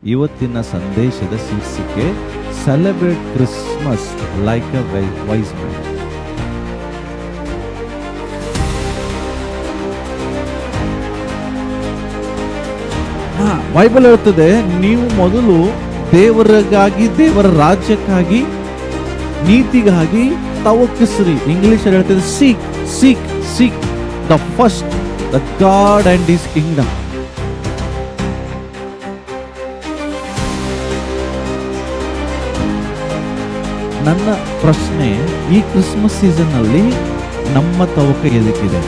ಇವತ್ತಿನ ಸಂದೇಶದ ಶೀರ್ಷಿಕೆ celebrate Christmas like a wise man. Bible ಹೇಳ್ತದೆ, ನೀವು ಮೊದಲು ದೇವರಿಗಾಗಿ, ದೇವರ ರಾಜ್ಯಕ್ಕಾಗಿ, ನೀತಿಗಾಗಿ ತವಕಿಸ್ರಿ. ಇಂಗ್ಲಿಷ್ ಹೇಳ್ತದೆ seek seek seek the first the God and his kingdom. ನನ್ನ ಪ್ರಶ್ನೆ, ಈ ಕ್ರಿಸ್ಮಸ್ ಸೀಸನ್ ಅಲ್ಲಿ ನಮ್ಮ ತವಕ ಎದಕ್ಕಿದೆ?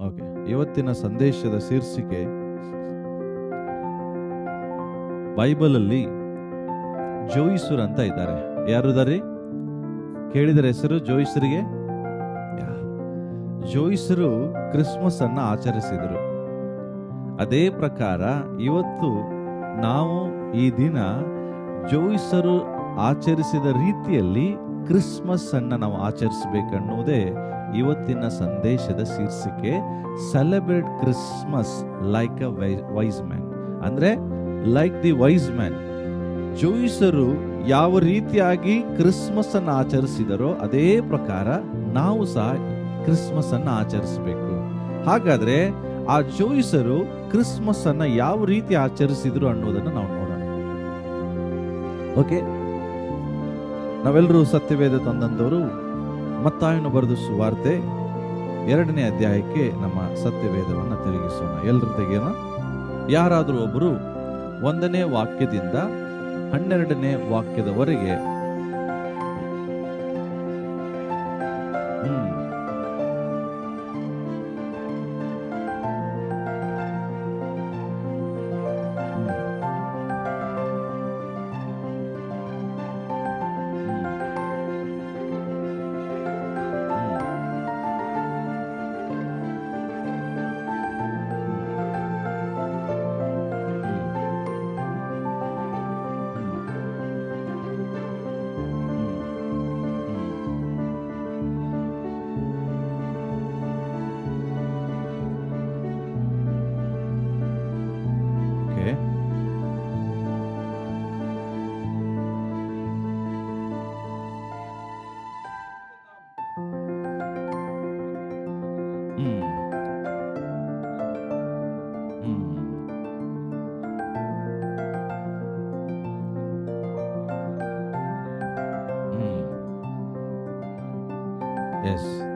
ಓಕೆ, ಇವತ್ತಿನ ಸಂದೇಶದ ಶೀರ್ಷಿಕೆ, ಬೈಬಲ್ ಅಲ್ಲಿ ಜೋಯಿಸರು ಅಂತ ಇದ್ದಾರೆ. ಯಾರು ಇದ್ದಾರೆ? ಕೇಳಿದರೆ ಹೆಸರು ಜೋಯಿಸರಿಗೆ? ಜೋಯಿಸರು ಕ್ರಿಸ್ಮಸ್ ಅನ್ನ ಆಚರಿಸಿದರು. ಅದೇ ಪ್ರಕಾರ ಇವತ್ತು ನಾವು ಈ ದಿನ ಜೋಯಿಸರು ಆಚರಿಸಿದ ರೀತಿಯಲ್ಲಿ ಕ್ರಿಸ್ಮಸ್ ಅನ್ನ ನಾವು ಆಚರಿಸಬೇಕನ್ನುವುದೇ ಇವತ್ತಿನ ಸಂದೇಶದ ಶೀರ್ಷಿಕೆ. Celebrate Christmas like a wise man. ಅಂದ್ರೆ ಲೈಕ್ ದಿ ವೈಸ್ ಮ್ಯಾನ್. ಜೋಯಿಸರು ಯಾವ ರೀತಿಯಾಗಿ ಕ್ರಿಸ್ಮಸ್ ಅನ್ನು ಆಚರಿಸಿದರೋ ಅದೇ ಪ್ರಕಾರ ನಾವು ಸಹ ಕ್ರಿಸ್ಮಸ್ ಅನ್ನು ಆಚರಿಸಬೇಕು. ಹಾಗಾದ್ರೆ ಆ ಜೋಯಿಸರು ಕ್ರಿಸ್ಮಸ್ ಅನ್ನ ಯಾವ ರೀತಿ ಆಚರಿಸಿದ್ರು ಅನ್ನೋದನ್ನ ನಾವು ನೋಡೋಣ. ಓಕೆ, ನಾವೆಲ್ಲರೂ ಸತ್ಯವೇದ ತಂದಂದವರು ಮತ್ತಾಯನು ಬರೆದ ಸುವಾರ್ತೆ 2ನೇ ಅಧ್ಯಾಯಕ್ಕೆ ನಮ್ಮ ಸತ್ಯವೇದವನ್ನ ತಿರುಗಿಸೋಣ. ಎಲ್ಲರ ತೆಗೆಯೋಣ. ಯಾರಾದರೂ ಒಬ್ಬರು 1ನೇ ವಾಕ್ಯದಿಂದ 12ನೇ ವಾಕ್ಯದವರೆಗೆ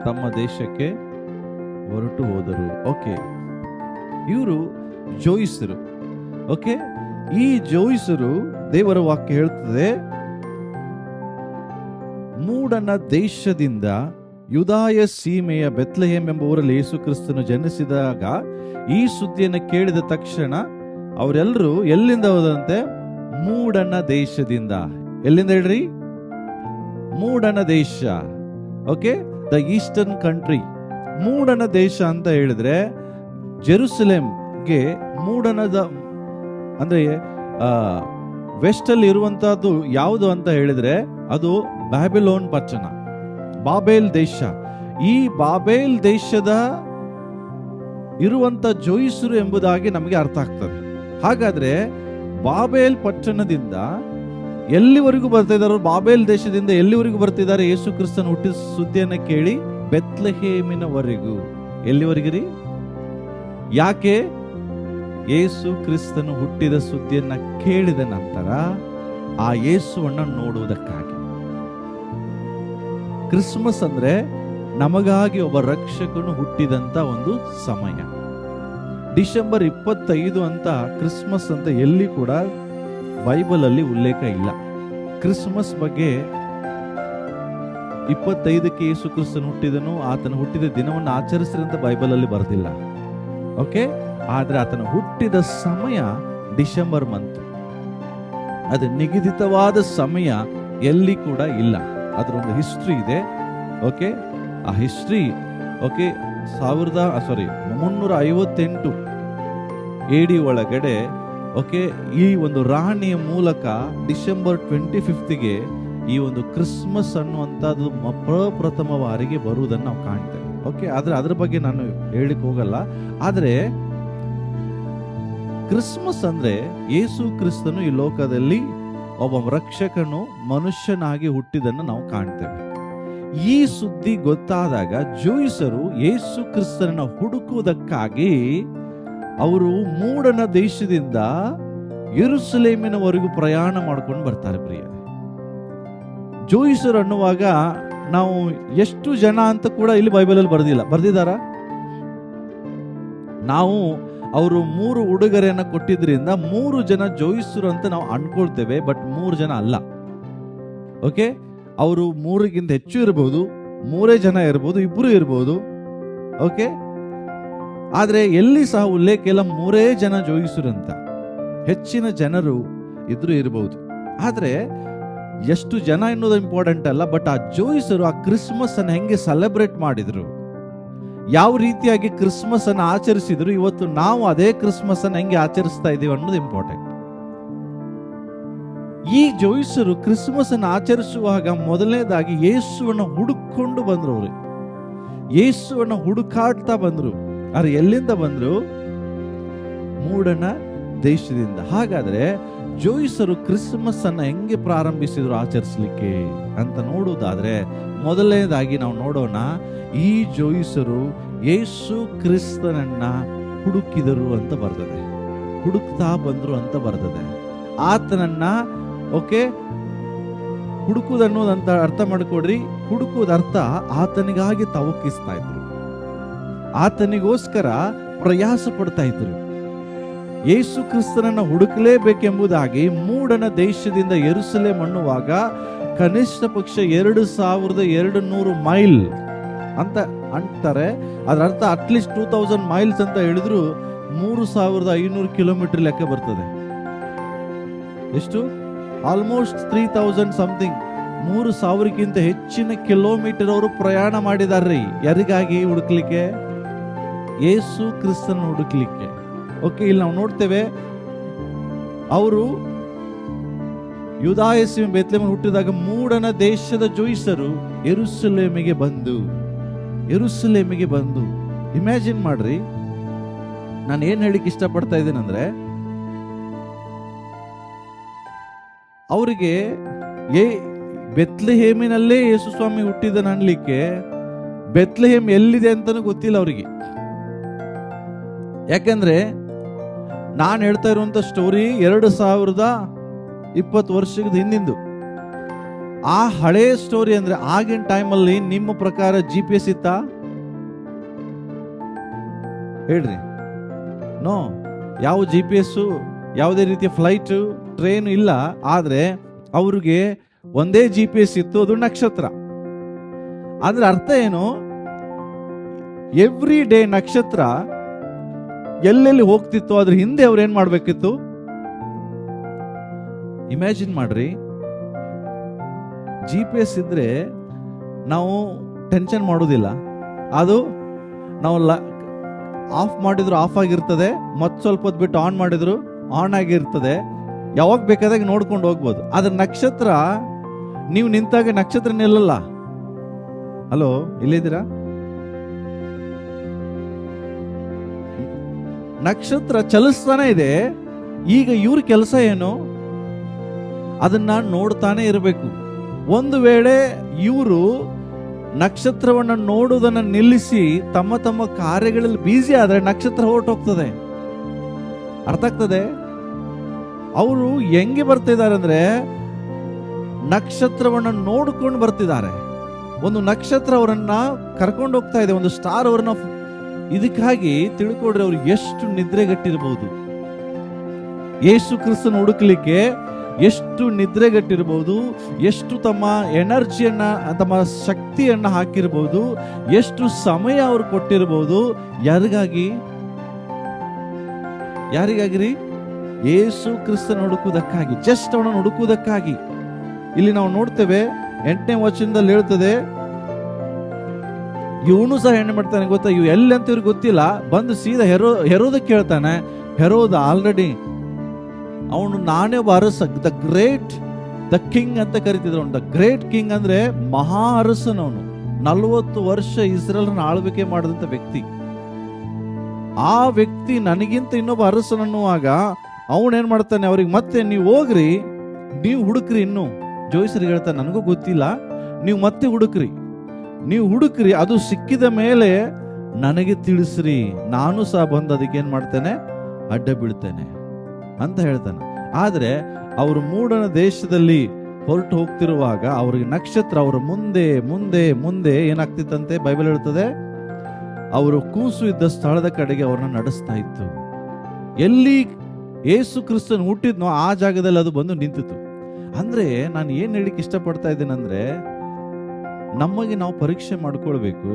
ತಮ್ಮ ದೇಶಕ್ಕೆ ಹೊರಟು ಹೋದರು. ಓಕೆ, ಇವರು ಜೋಯಿಸರು. ಓಕೆ, ಈ ಜೋಯಿಸರು, ದೇವರ ವಾಕ್ಯ ಹೇಳ್ತದೆ, ಮೂಡನ ದೇಶದಿಂದ ಯುದಾಯ ಸೀಮೆಯ ಬೆತ್ಲೆಹೇಮ್ ಎಂಬ ಊರಲ್ಲಿ ಯೇಸು ಕ್ರಿಸ್ತನು ಜನಿಸಿದಾಗ ಈ ಸುದ್ದಿಯನ್ನು ಕೇಳಿದ ತಕ್ಷಣ ಅವರೆಲ್ಲರೂ ಎಲ್ಲಿಂದ ಹೋದಂತೆ? ಮೂಡನ ದೇಶದಿಂದ. ಎಲ್ಲಿಂದ ಹೇಳ್ರಿ? ಮೂಡನ ದೇಶ. Okay, the eastern country. ಮೂಡನ ದೇಶ ಅಂತ ಹೇಳಿದ್ರೆ ಜೆರುಸಲೇಮ್ಗೆ ಮೂಡನದ ಅಂದ್ರೆ ವೆಸ್ಟ್ ಅಲ್ಲಿ ಇರುವಂತಹದ್ದು ಯಾವುದು ಅಂತ ಹೇಳಿದ್ರೆ ಅದು ಬ್ಯಾಬಿಲೋನ್ ಪಟ್ಟಣ, ಬಾಬೇಲ್ ದೇಶ. ಈ ಬಾಬೇಲ್ ದೇಶದ ಇರುವಂತ ಜೋಯಿಸರು ಎಂಬುದಾಗಿ ನಮಗೆ ಅರ್ಥ ಆಗ್ತದೆ. ಹಾಗಾದ್ರೆ ಬಾಬೇಲ್ ಪಟ್ಟಣದಿಂದ ಎಲ್ಲಿವರೆಗೂ ಬರ್ತಾ ಇದ್ದಾರೆ? ಬಾಬೇಲ್ ದೇಶದಿಂದ ಎಲ್ಲಿವರೆಗೂ ಬರ್ತಿದ್ದಾರೆ? ಯೇಸು ಕ್ರಿಸ್ತನ ಹುಟ್ಟಿದ ಸುದ್ದಿಯನ್ನ ಕೇಳಿ ಬೆತ್ಲೆಹೇಮಿನವರೆಗೂ. ಎಲ್ಲಿವರೆಗಿರಿ? ಯಾಕೆ? ಯೇಸು ಕ್ರಿಸ್ತನು ಹುಟ್ಟಿದ ಸುದ್ದಿಯನ್ನ ಕೇಳಿದ ನಂತರ ಆ ಯೇಸುವನ್ನ ನೋಡುವುದಕ್ಕಾಗಿ. ಕ್ರಿಸ್ಮಸ್ ಅಂದ್ರೆ ನಮಗಾಗಿ ಒಬ್ಬ ರಕ್ಷಕನು ಹುಟ್ಟಿದಂತ ಒಂದು ಸಮಯ. ಡಿಸೆಂಬರ್ 25 ಅಂತ ಕ್ರಿಸ್ಮಸ್ ಅಂತ ಎಲ್ಲಿ ಕೂಡ ಬೈಬಲ್ ಅಲ್ಲಿ ಉಲ್ಲೇಖ ಇಲ್ಲ. ಕ್ರಿಸ್ಮಸ್ ಬಗ್ಗೆ 25ಕ್ಕೆ ಯೇಸು ಕ್ರಿಸ್ತನು ಹುಟ್ಟಿದನು, ಆತನ ಹುಟ್ಟಿದ ದಿನವನ್ನು ಆಚರಿಸಿದಂತ ಬೈಬಲ್ ಅಲ್ಲಿ ಬರೆದಿಲ್ಲ. ಓಕೆ, ಆದ್ರೆ ಆತನ ಹುಟ್ಟಿದ ಸಮಯ ಡಿಸೆಂಬರ್ ಮಂತ್. ಅದು ನಿಗದಿತವಾದ ಸಮಯ ಎಲ್ಲಿ ಕೂಡ ಇಲ್ಲ. ಅದರ ಒಂದು ಹಿಸ್ಟ್ರಿ ಇದೆ. ಓಕೆ, ಆ ಹಿಸ್ಟ್ರಿ 358 AD ಒಳಗಡೆ ಓಕೆ, ಈ ಒಂದು ರಾಣಿಯ ಮೂಲಕ ಡಿಸೆಂಬರ್ 25ಗೆ ಈ ಒಂದು ಕ್ರಿಸ್ಮಸ್ ಅನ್ನುವಂಥದ್ದು ಪ್ರಪ್ರಥಮ ಬಾರಿಗೆ ಬರುವುದನ್ನು ನಾವು ಕಾಣ್ತೇವೆ. ಓಕೆ, ಆದ್ರೆ ಅದ್ರ ಬಗ್ಗೆ ನಾನು ಹೇಳಿಕ್ ಹೋಗಲ್ಲ. ಆದ್ರೆ ಕ್ರಿಸ್ಮಸ್ ಅಂದ್ರೆ ಯೇಸು ಕ್ರಿಸ್ತನು ಈ ಲೋಕದಲ್ಲಿ ಒಬ್ಬ ರಕ್ಷಕನು ಮನುಷ್ಯನಾಗಿ ಹುಟ್ಟಿದನ್ನು ನಾವು ಕಾಣ್ತೇವೆ. ಈ ಸುದ್ದಿ ಗೊತ್ತಾದಾಗ ಜೂಯಿಸರು ಯೇಸು ಕ್ರಿಸ್ತನನ್ನ ಹುಡುಕುವುದಕ್ಕಾಗಿ ಅವರು ಮೂಡನ ದೇಶದಿಂದ ಯೆರೂಸಲೇಮಿನವರೆಗೂ ಪ್ರಯಾಣ ಮಾಡ್ಕೊಂಡು ಬರ್ತಾರೆ. ಪ್ರಿಯ ಜೂಯಿಸರು ಅನ್ನುವಾಗ ನಾವು ಎಷ್ಟು ಜನ ಅಂತ ಕೂಡ ಇಲ್ಲಿ ಬೈಬಲಲ್ಲಿ ಬರ್ದಿದಾರ. ನಾವು ಅವರು 3 ಉಡುಗೊರೆಯನ್ನ ಕೊಟ್ಟಿದ್ರಿಂದ 3 ಜನ ಜೋಯಿಸರು ಅಂತ ನಾವು ಅನ್ಕೊಳ್ತೇವೆ, ಬಟ್ 3 ಜನ ಅಲ್ಲ. ಓಕೆ, ಅವರು 3ಗಿಂತ ಹೆಚ್ಚು ಇರಬಹುದು, 3 ಜನ ಇರಬಹುದು, 2 ಇರಬಹುದು. ಓಕೆ, ಆದ್ರೆ ಎಲ್ಲಿ ಸಹ ಉಲ್ಲೇಖ ಇಲ್ಲ 3 ಜನ ಜೋಯಿಸರು ಅಂತ. ಹೆಚ್ಚಿನ ಜನರು ಇದ್ರು ಇರಬಹುದು. ಆದ್ರೆ ಎಷ್ಟು ಜನ ಎನ್ನುವುದು ಇಂಪಾರ್ಟೆಂಟ್ ಅಲ್ಲ, ಬಟ್ ಆ ಜೋಯಿಸರು ಆ ಕ್ರಿಸ್ಮಸ್ ಅನ್ನು ಹೆಂಗೆ ಸೆಲೆಬ್ರೇಟ್ ಮಾಡಿದ್ರು, ಯಾವ ರೀತಿಯಾಗಿ ಕ್ರಿಸ್ಮಸ್ ಅನ್ನು ಆಚರಿಸಿದ್ರು, ಇವತ್ತು ನಾವು ಅದೇ ಕ್ರಿಸ್ಮಸ್ ಅನ್ನು ಹೆಂಗೆ ಆಚರಿಸ್ತಾ ಇದೀವಿ ಅನ್ನೋದು ಇಂಪಾರ್ಟೆಂಟ್. ಈ ಜೋಯಿಸರು ಕ್ರಿಸ್ಮಸ್ ಅನ್ನು ಆಚರಿಸುವಾಗ ಮೊದಲನೇದಾಗಿ ಯೇಸುವನ್ನು ಹುಡುಕೊಂಡು ಬಂದ್ರು. ಅವರು ಯೇಸುವನ್ನು ಹುಡುಕಾಡ್ತಾ ಬಂದ್ರು. ಆದ್ರೆ ಎಲ್ಲಿಂದ ಬಂದ್ರು? ಮೂಡನ ದೇಶದಿಂದ. ಹಾಗಾದ್ರೆ ಜೋಯಿಸರು ಕ್ರಿಸ್ಮಸ್ ಅನ್ನ ಹೆಂಗೆ ಪ್ರಾರಂಭಿಸಿದ್ರು ಆಚರಿಸಲಿಕ್ಕೆ ಅಂತ ನೋಡುವುದಾದ್ರೆ, ಮೊದಲನೇದಾಗಿ ನಾವು ನೋಡೋಣ, ಈ ಜೋಯಿಸರು ಯೇಸು ಕ್ರಿಸ್ತನನ್ನ ಹುಡುಕಿದರು ಅಂತ ಬರ್ತದೆ. ಹುಡುಕ್ತಾ ಬಂದ್ರು ಅಂತ ಬರ್ತದೆ. ಆತನನ್ನ ಓಕೆ, ಹುಡುಕುವುದನ್ನೋದಂತ ಅರ್ಥ ಮಾಡಿಕೊಡ್ರಿ. ಹುಡುಕುವುದರ್ಥ ಆತನಿಗಾಗಿ ತವಕಿಸ್ತಾ ಇದ್ರು, ಆತನಿಗೋಸ್ಕರ ಪ್ರಯಾಸ ಪಡ್ತಾ ಇದ್ರು. ಯೇಸು ಕ್ರಿಸ್ತನನ್ನ ಹುಡುಕಲೇಬೇಕೆಂಬುದಾಗಿ ಮೂಡನ ದೇಶದಿಂದ ಯೆರೂಸಲೇಮ್ ಅನ್ನುವಾಗ ಕನಿಷ್ಠ ಪಕ್ಷ 2200 ಮೈಲ್ ಅಂತ ಅಂತಾರೆ. ಅದರ ಅರ್ಥ ಅಟ್ಲೀಸ್ಟ್ 2000 ಮೈಲ್ಸ್ ಅಂತ ಹೇಳಿದ್ರು 3500 ಕಿಲೋಮೀಟರ್ ಲೆಕ್ಕ ಬರ್ತದೆ. ಎಷ್ಟು? ಆಲ್ಮೋಸ್ಟ್ 3000 ಸಮಥಿಂಗ್, 3000ಕ್ಕಿಂತ ಹೆಚ್ಚಿನ ಕಿಲೋಮೀಟರ್ ಅವರು ಪ್ರಯಾಣ ಮಾಡಿದಾರ್ರಿ. ಯಾರಿಗಾಗಿ? ಹುಡುಕ್ಲಿಕ್ಕೆ, ಯೇಸು ಕ್ರಿಸ್ತನ ಹುಡುಕ್ಲಿಕ್ಕೆ. ಓಕೆ, ಇಲ್ಲಿ ನಾವು ನೋಡ್ತೇವೆ, ಅವರು ಯೂದಾಯೇಸಿನ ಬೇತ್ಲೆಹೇಮ್ ಹುಟ್ಟಿದಾಗ ಮೂಡನ ದೇಶದ ಜೋಯಿಸರು ಯೆರೂಸಲೇಮಿಗೆ ಬಂದು ಇಮ್ಯಾಜಿನ್ ಮಾಡ್ರಿ. ನಾನು ಏನ್ ಹೇಳಿಕ್ ಇಷ್ಟಪಡ್ತಾ ಇದ್ದೇನೆಂದ್ರೆ, ಅವರಿಗೆ ಬೆತ್ಲೆಹೇಮಿನಲ್ಲೇ ಯೇಸು ಸ್ವಾಮಿ ಹುಟ್ಟಿದನು ಅನ್ಲಿಕ್ಕೆ ಬೆತ್ಲೆಹೇಮ್ ಎಲ್ಲಿದೆ ಅಂತಾನು ಗೊತ್ತಿಲ್ಲ ಅವರಿಗೆ. ಯಾಕಂದ್ರೆ ನಾನು ಹೇಳ್ತಾ ಇರುವಂತ ಸ್ಟೋರಿ 2020 ವರ್ಷದ ಹಿಂದಿಂದು. ಆ ಹಳೆ ಸ್ಟೋರಿ ಅಂದ್ರೆ ಆಗಿನ ಟೈಮಲ್ಲಿ ನಿಮ್ಮ ಪ್ರಕಾರ GPS ಇತ್ತಾ? ಹೇಳ್ರಿ. ನೋ, ಯಾವ GPS, ಯಾವುದೇ ರೀತಿಯ ಫ್ಲೈಟ್, ಟ್ರೈನ್ ಇಲ್ಲ. ಆದ್ರೆ ಅವ್ರಿಗೆ ಒಂದೇ GPS ಇತ್ತು, ಅದು ನಕ್ಷತ್ರ. ಅಂದ್ರೆ ಅರ್ಥ ಏನು? ಎವ್ರಿ ಡೇ ನಕ್ಷತ್ರ ಎಲ್ಲೆಲ್ಲಿ ಹೋಗ್ತಿತ್ತು ಅದ್ರ ಹಿಂದೆ ಅವ್ರು ಏನ್ ಮಾಡ್ಬೇಕಿತ್ತು? ಇಮ್ಯಾಜಿನ್ ಮಾಡ್ರಿ. GPS ಇದ್ರೆ ನಾವು ಟೆನ್ಷನ್ ಮಾಡೋದಿಲ್ಲ. ಅದು ನಾವು ಆಫ್ ಮಾಡಿದ್ರು ಆಫ್ ಆಗಿರ್ತದೆ, ಮತ್ ಸ್ವಲ್ಪ ಹೊತ್ತು ಬಿಟ್ಟು ಆನ್ ಮಾಡಿದ್ರು ಆನ್ ಆಗಿರ್ತದೆ. ಯಾವಾಗ ಬೇಕಾದಾಗ ನೋಡ್ಕೊಂಡು ಹೋಗ್ಬೋದು. ಆದ್ರೆ ನಕ್ಷತ್ರ, ನೀವು ನಿಂತಾಗ ನಕ್ಷತ್ರ ನಿಲ್ಲಲ್ಲ. ಹಲೋ, ಇಲ್ಲಿದ್ದೀರಾ? ನಕ್ಷತ್ರ ಚಲಿಸ್ತಾನೆ ಇದೆ. ಈಗ ಇವ್ರ ಕೆಲಸ ಏನು? ಅದನ್ನ ನೋಡ್ತಾನೆ ಇರಬೇಕು. ಒಂದು ವೇಳೆ ಇವರು ನಕ್ಷತ್ರವನ್ನ ನೋಡುವುದನ್ನ ನಿಲ್ಲಿಸಿ ತಮ್ಮ ತಮ್ಮ ಕಾರ್ಯಗಳಲ್ಲಿ ಬ್ಯುಸಿ ಆದ್ರೆ ನಕ್ಷತ್ರ ಹೊರಟೋಗ್ತದೆ. ಅರ್ಥ ಆಗ್ತದೆ? ಅವರು ಹೆಂಗೆ ಬರ್ತಿದ್ದಾರೆ ಅಂದ್ರೆ ನಕ್ಷತ್ರವನ್ನ ನೋಡ್ಕೊಂಡು ಬರ್ತಿದ್ದಾರೆ. ಒಂದು ನಕ್ಷತ್ರ ಅವರನ್ನ ಕರ್ಕೊಂಡು ಹೋಗ್ತಾ ಇದೆ, ಒಂದು ಸ್ಟಾರ್ ಅವರನ್ನ. ಇದಕ್ಕಾಗಿ ತಿಳ್ಕೊಡ್ರಿ ಅವ್ರು ಎಷ್ಟು ನಿದ್ರೆಗಟ್ಟಿರಬಹುದು. ಯೇಸು ಕ್ರಿಸ್ತನ ಹುಡುಕ್ಲಿಕ್ಕೆ ಎಷ್ಟು ನಿದ್ರೆಗಟ್ಟಿರಬಹುದು, ಎಷ್ಟು ತಮ್ಮ ಎನರ್ಜಿಯನ್ನ, ತಮ್ಮ ಶಕ್ತಿಯನ್ನ ಹಾಕಿರಬಹುದು, ಎಷ್ಟು ಸಮಯ ಅವ್ರು ಕೊಟ್ಟಿರಬಹುದು. ಯಾರಿಗಾಗಿರಿ? ಯೇಸು ಕ್ರಿಸ್ತನ ಹುಡುಕುವುದಕ್ಕಾಗಿ, ಜಸ್ಟ್ ಅವನನ್ನು ಹುಡುಕುವುದಕ್ಕಾಗಿ. ಇಲ್ಲಿ ನಾವು ನೋಡ್ತೇವೆ 8ನೇ ವಚನದಲ್ಲಿ ಹೇಳ್ತದೆ, ಇವನು ಸಹ ಹೆಣ್ಣು ಮಾಡ್ತಾನೆ. ಗೊತ್ತಾ? ಇವು ಎಲ್ಲಿ ಅಂತ ಇವ್ರಿಗೆ ಗೊತ್ತಿಲ್ಲ. ಬಂದು ಸೀದಾ ಹೆರೋದಕ್ಕೆ ಕೇಳ್ತಾನೆ. ಹೆರೋದ ಆಲ್ರೆಡಿ ಅವನು ನಾನೇ ಒಬ್ಬ ಅರಸ, ದ ಕಿಂಗ್ ಅಂತ ಕರಿತಿದ್ರು. ದ ಗ್ರೇಟ್ ಕಿಂಗ್ ಅಂದ್ರೆ ಮಹಾ ಅರಸನವನು, 40 ವರ್ಷ ಇಸ್ರೇಲ್ನ ಆಳ್ವಿಕೆ ಮಾಡಿದಂತ ವ್ಯಕ್ತಿ. ಆ ವ್ಯಕ್ತಿ ನನಗಿಂತ ಇನ್ನೊಬ್ಬ ಅರಸನನ್ನುವಾಗ ಅವನೇನ್ ಮಾಡ್ತಾನೆ, ಅವ್ರಿಗೆ ಮತ್ತೆ ನೀವು ಹೋಗ್ರಿ, ನೀವು ಹುಡುಕ್ರಿ. ಇನ್ನು ಜೋಯಿಸರಿಗೆ ಹೇಳ್ತಾನೆ, ನನಗೂ ಗೊತ್ತಿಲ್ಲ, ನೀವು ಮತ್ತೆ ಹುಡುಕ್ರಿ, ನೀವು ಹುಡುಕ್ರಿ, ಅದು ಸಿಕ್ಕಿದ ಮೇಲೆ ನನಗೆ ತಿಳಿಸ್ರಿ, ನಾನು ಸಹ ಬಂದು ಅದಕ್ಕೆ ಏನ್ ಮಾಡ್ತೇನೆ, ಅಡ್ಡ ಬೀಳ್ತೇನೆ ಅಂತ ಹೇಳ್ತಾನೆ. ಆದ್ರೆ ಅವರು ಮೂಡನ ದೇಶದಲ್ಲಿ ಹೊರಟು ಹೋಗ್ತಿರುವಾಗ ಅವ್ರಿಗೆ ನಕ್ಷತ್ರ ಅವರ ಮುಂದೆ ಮುಂದೆ ಮುಂದೆ ಏನಾಗ್ತಿತ್ತಂತೆ, ಬೈಬಲ್ ಹೇಳ್ತದೆ, ಅವರು ಕೂಸು ಇದ್ದ ಸ್ಥಳದ ಕಡೆಗೆ ಅವ್ರನ್ನ ನಡೆಸ್ತಾ ಇತ್ತು. ಎಲ್ಲಿ ಯೇಸು ಕ್ರಿಸ್ತನ್ ಹುಟ್ಟಿದ್ನೋ ಆ ಜಾಗದಲ್ಲಿ ಅದು ಬಂದು ನಿಂತಿತು. ಅಂದ್ರೆ ನಾನು ಏನ್ ಹೇಳಿಕ್ಕೆ ಇಷ್ಟಪಡ್ತಾ ಇದ್ದೇನೆಂದ್ರೆ, ನಮಗೆ ನಾವು ಪರೀಕ್ಷೆ ಮಾಡ್ಕೊಳ್ಬೇಕು.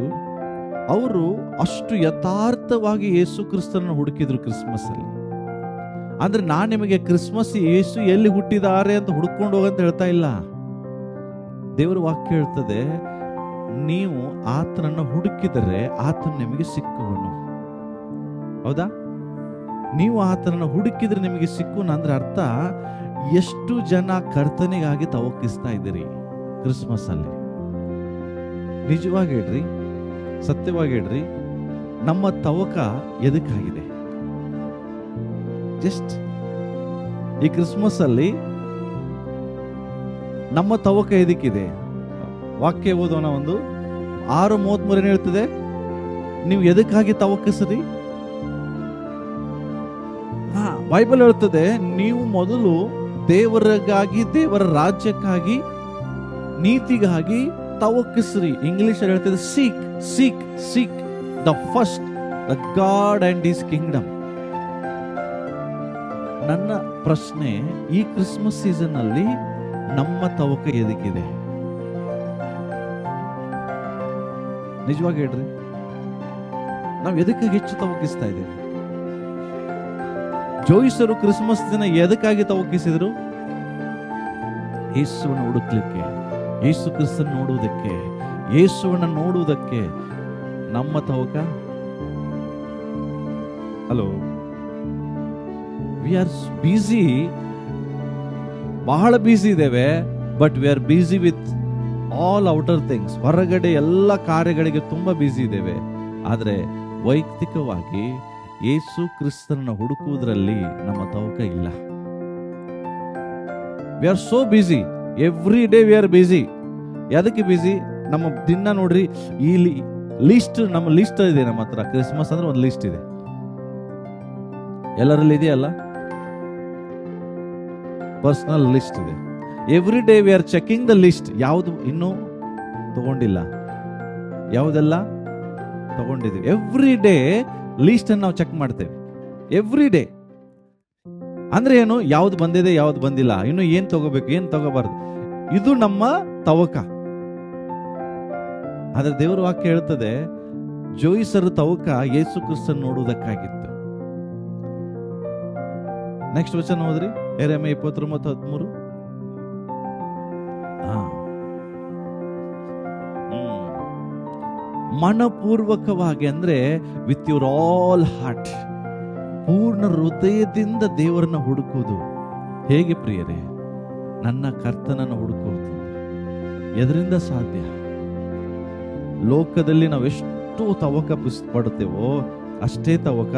ಅವರು ಅಷ್ಟು ಯಥಾರ್ಥವಾಗಿ ಯೇಸು ಕ್ರಿಸ್ತನ ಹುಡುಕಿದ್ರು ಕ್ರಿಸ್ಮಸ್ ಅಲ್ಲಿ. ಅಂದ್ರೆ ನಾನು ನಿಮಗೆ ಕ್ರಿಸ್ಮಸ್ ಯೇಸು ಎಲ್ಲಿ ಹುಟ್ಟಿದ್ದಾರೆ ಅಂತ ಹುಡುಕೊಂಡು ಹೋಗಂತ ಹೇಳ್ತಾ ಇಲ್ಲ. ದೇವರ ವಾಕ್ಯ ಹೇಳ್ತದೆ, ನೀವು ಆತನನ್ನು ಹುಡುಕಿದರೆ ಆತನ ನಿಮಗೆ ಸಿಕ್ಕುವನು. ಹೌದಾ? ನೀವು ಆತನನ್ನು ಹುಡುಕಿದ್ರೆ ನಿಮಗೆ ಸಿಕ್ಕುವನು ಅಂದ್ರೆ ಅರ್ಥ, ಎಷ್ಟು ಜನ ಕರ್ತನಿಗಾಗಿ ತವಕಿಸ್ತಾ ಇದ್ದೀರಿ ಕ್ರಿಸ್ಮಸ್ ಅಲ್ಲಿ? ನಿಜವಾಗಿ ಹೇಳ್ರಿ, ಸತ್ಯವಾಗಿ ಹೇಳ್ರಿ, ನಮ್ಮ ತವಕ ಎದಕ್ಕಾಗಿದೆ? ಜಸ್ಟ್ ಈ ಕ್ರಿಸ್ಮಸ್ ಅಲ್ಲಿ ನಮ್ಮ ತವಕ ಎದಕ್ಕಿದೆ? ವಾಕ್ಯ ಓದೋಣ. 6:33 ಏನ್ ಹೇಳ್ತದೆ? ನೀವು ಎದಕ್ಕಾಗಿ ತವಕಿಸ್ರಿ? ಬೈಬಲ್ ಹೇಳ್ತದೆ, ನೀವು ಮೊದಲು ದೇವರಿಗಾಗಿ, ದೇವರ ರಾಜ್ಯಕ್ಕಾಗಿ, ನೀತಿಗಾಗಿ ತವಕಿಸ್ರಿ. ಇಂಗ್ಲಿಷ್ ಅಲ್ಲಿ ಹೇಳ್ತದೆ, seek seek seek the first the God and his kingdom. ನನ್ನ ಪ್ರಶ್ನೆ, ಈ ಕ್ರಿಸ್ಮಸ್ ಸೀಸನ್ ಅಲ್ಲಿ ನಮ್ಮ ತವಕ ಎದಕ್ಕಿದೆ? ನಿಜವಾಗಿ ಹೇಳ್ರಿ, ನಾವು ಎದಕ್ಕಾಗಿ ಹೆಚ್ಚು ತವಕಿಸ್ತಾ ಇದ್ದೇವೆ? ಜೋಯಿಸರು ಕ್ರಿಸ್ಮಸ್ ದಿನ ಎದಕ್ಕಾಗಿ ತವಕಿಸಿದ್ರು? ಯೇಸುವನ್ನು ಹುಡುಕ್ಲಿಕ್ಕೆ, ಯೇಸು ಕ್ರಿಸ್ತನ್ ನೋಡುವುದಕ್ಕೆ, ಯೇಸುವನ್ನು ನೋಡುವುದಕ್ಕೆ. ನಮ್ಮ ತವಕ, ಹಲೋ, ವಿ ಆರ್ ಬಿಸಿ, ಬಹಳ ಬಿಸಿ ಇದ್ದೇವೆ. But we are busy with all outer things. ಹೊರಗಡೆ ಎಲ್ಲ ಕಾರ್ಯಗಳಿಗೆ ತುಂಬಾ ಬಿಸಿ ಇದ್ದೇವೆ. ಆದ್ರೆ ವೈಯಕ್ತಿಕವಾಗಿ ಯೇಸು ಕ್ರಿಸ್ತನನ್ನು ಹುಡುಕುವುದರಲ್ಲಿ ನಮ್ಮ ತವಕ ಇಲ್ಲ. We are so busy, every day we are busy. ಯಾದಕ್ಕೆ ಬಿಸಿ? ನಮ್ಮ ದಿನ ನೋಡ್ರಿ, ಈ ಲಿಸ್ಟ್, ನಮ್ಮ ಲಿಸ್ಟ್ ಇದೆ ನಮ್ಮ ಹತ್ರ. ಕ್ರಿಸ್ಮಸ್ ಅಂದ್ರೆ ಒಂದು ಲಿಸ್ಟ್ ಇದೆ, ಎಲ್ಲರಲ್ಲಿ ಇದೆಯಲ್ಲ, ಪರ್ಸನಲ್ ಲಿಸ್ಟ್ ಇದೆ. Every day we R checking the list. ಯಾವುದು ಇನ್ನೂ ತಗೊಂಡಿಲ್ಲ, ಯಾವುದೆಲ್ಲ ತಗೊಂಡಿದ್ದೀವಿ. ಎವ್ರಿ ಡೇ ಲಿಸ್ಟ್ ಅನ್ನು ನಾವು ಚೆಕ್ ಮಾಡ್ತೇವೆ. ಎವ್ರಿ ಡೇ ಅಂದ್ರೆ ಏನು? ಯಾವ್ದು ಬಂದಿದೆ, ಯಾವ್ದು ಬಂದಿಲ್ಲ, ಇನ್ನು ಏನ್ ತಗೋಬೇಕು, ಏನ್ ತಗೋಬಾರ್ದು, ಇದು ನಮ್ಮ ತವಕ. ಆದ್ರೆ ದೇವರ ವಾಕ್ಯ ಹೇಳ್ತದೆ, ಜೋಯಿಸರ ತವಕ ಯೇಸು ಕ್ರಿಸ್ತನ್ ನೋಡುವುದಕ್ಕಾಗಿತ್ತು. ನೆಕ್ಸ್ಟ್ ವಚನ ಹೋದ್ರಿ, ಯೆರೆಮೀಯ 29:13. ಮನಪೂರ್ವಕವಾಗಿ ಅಂದ್ರೆ ವಿತ್ ಯುವರ್ ಆಲ್ ಹಾರ್ಟ್, ಪೂರ್ಣ ಹೃದಯದಿಂದ ದೇವರನ್ನ ಹುಡುಕುವುದು. ಹೇಗೆ ಪ್ರಿಯರೇ? ನನ್ನ ಕರ್ತನನ್ನು ಹುಡುಕುವುದು. ಎದರಿಂದ ಸಾಧ್ಯ? ಲೋಕದಲ್ಲಿ ನಾವು ಎಷ್ಟು ತವಕ ಪಡುತ್ತೇವೋ ಅಷ್ಟೇ ತವಕ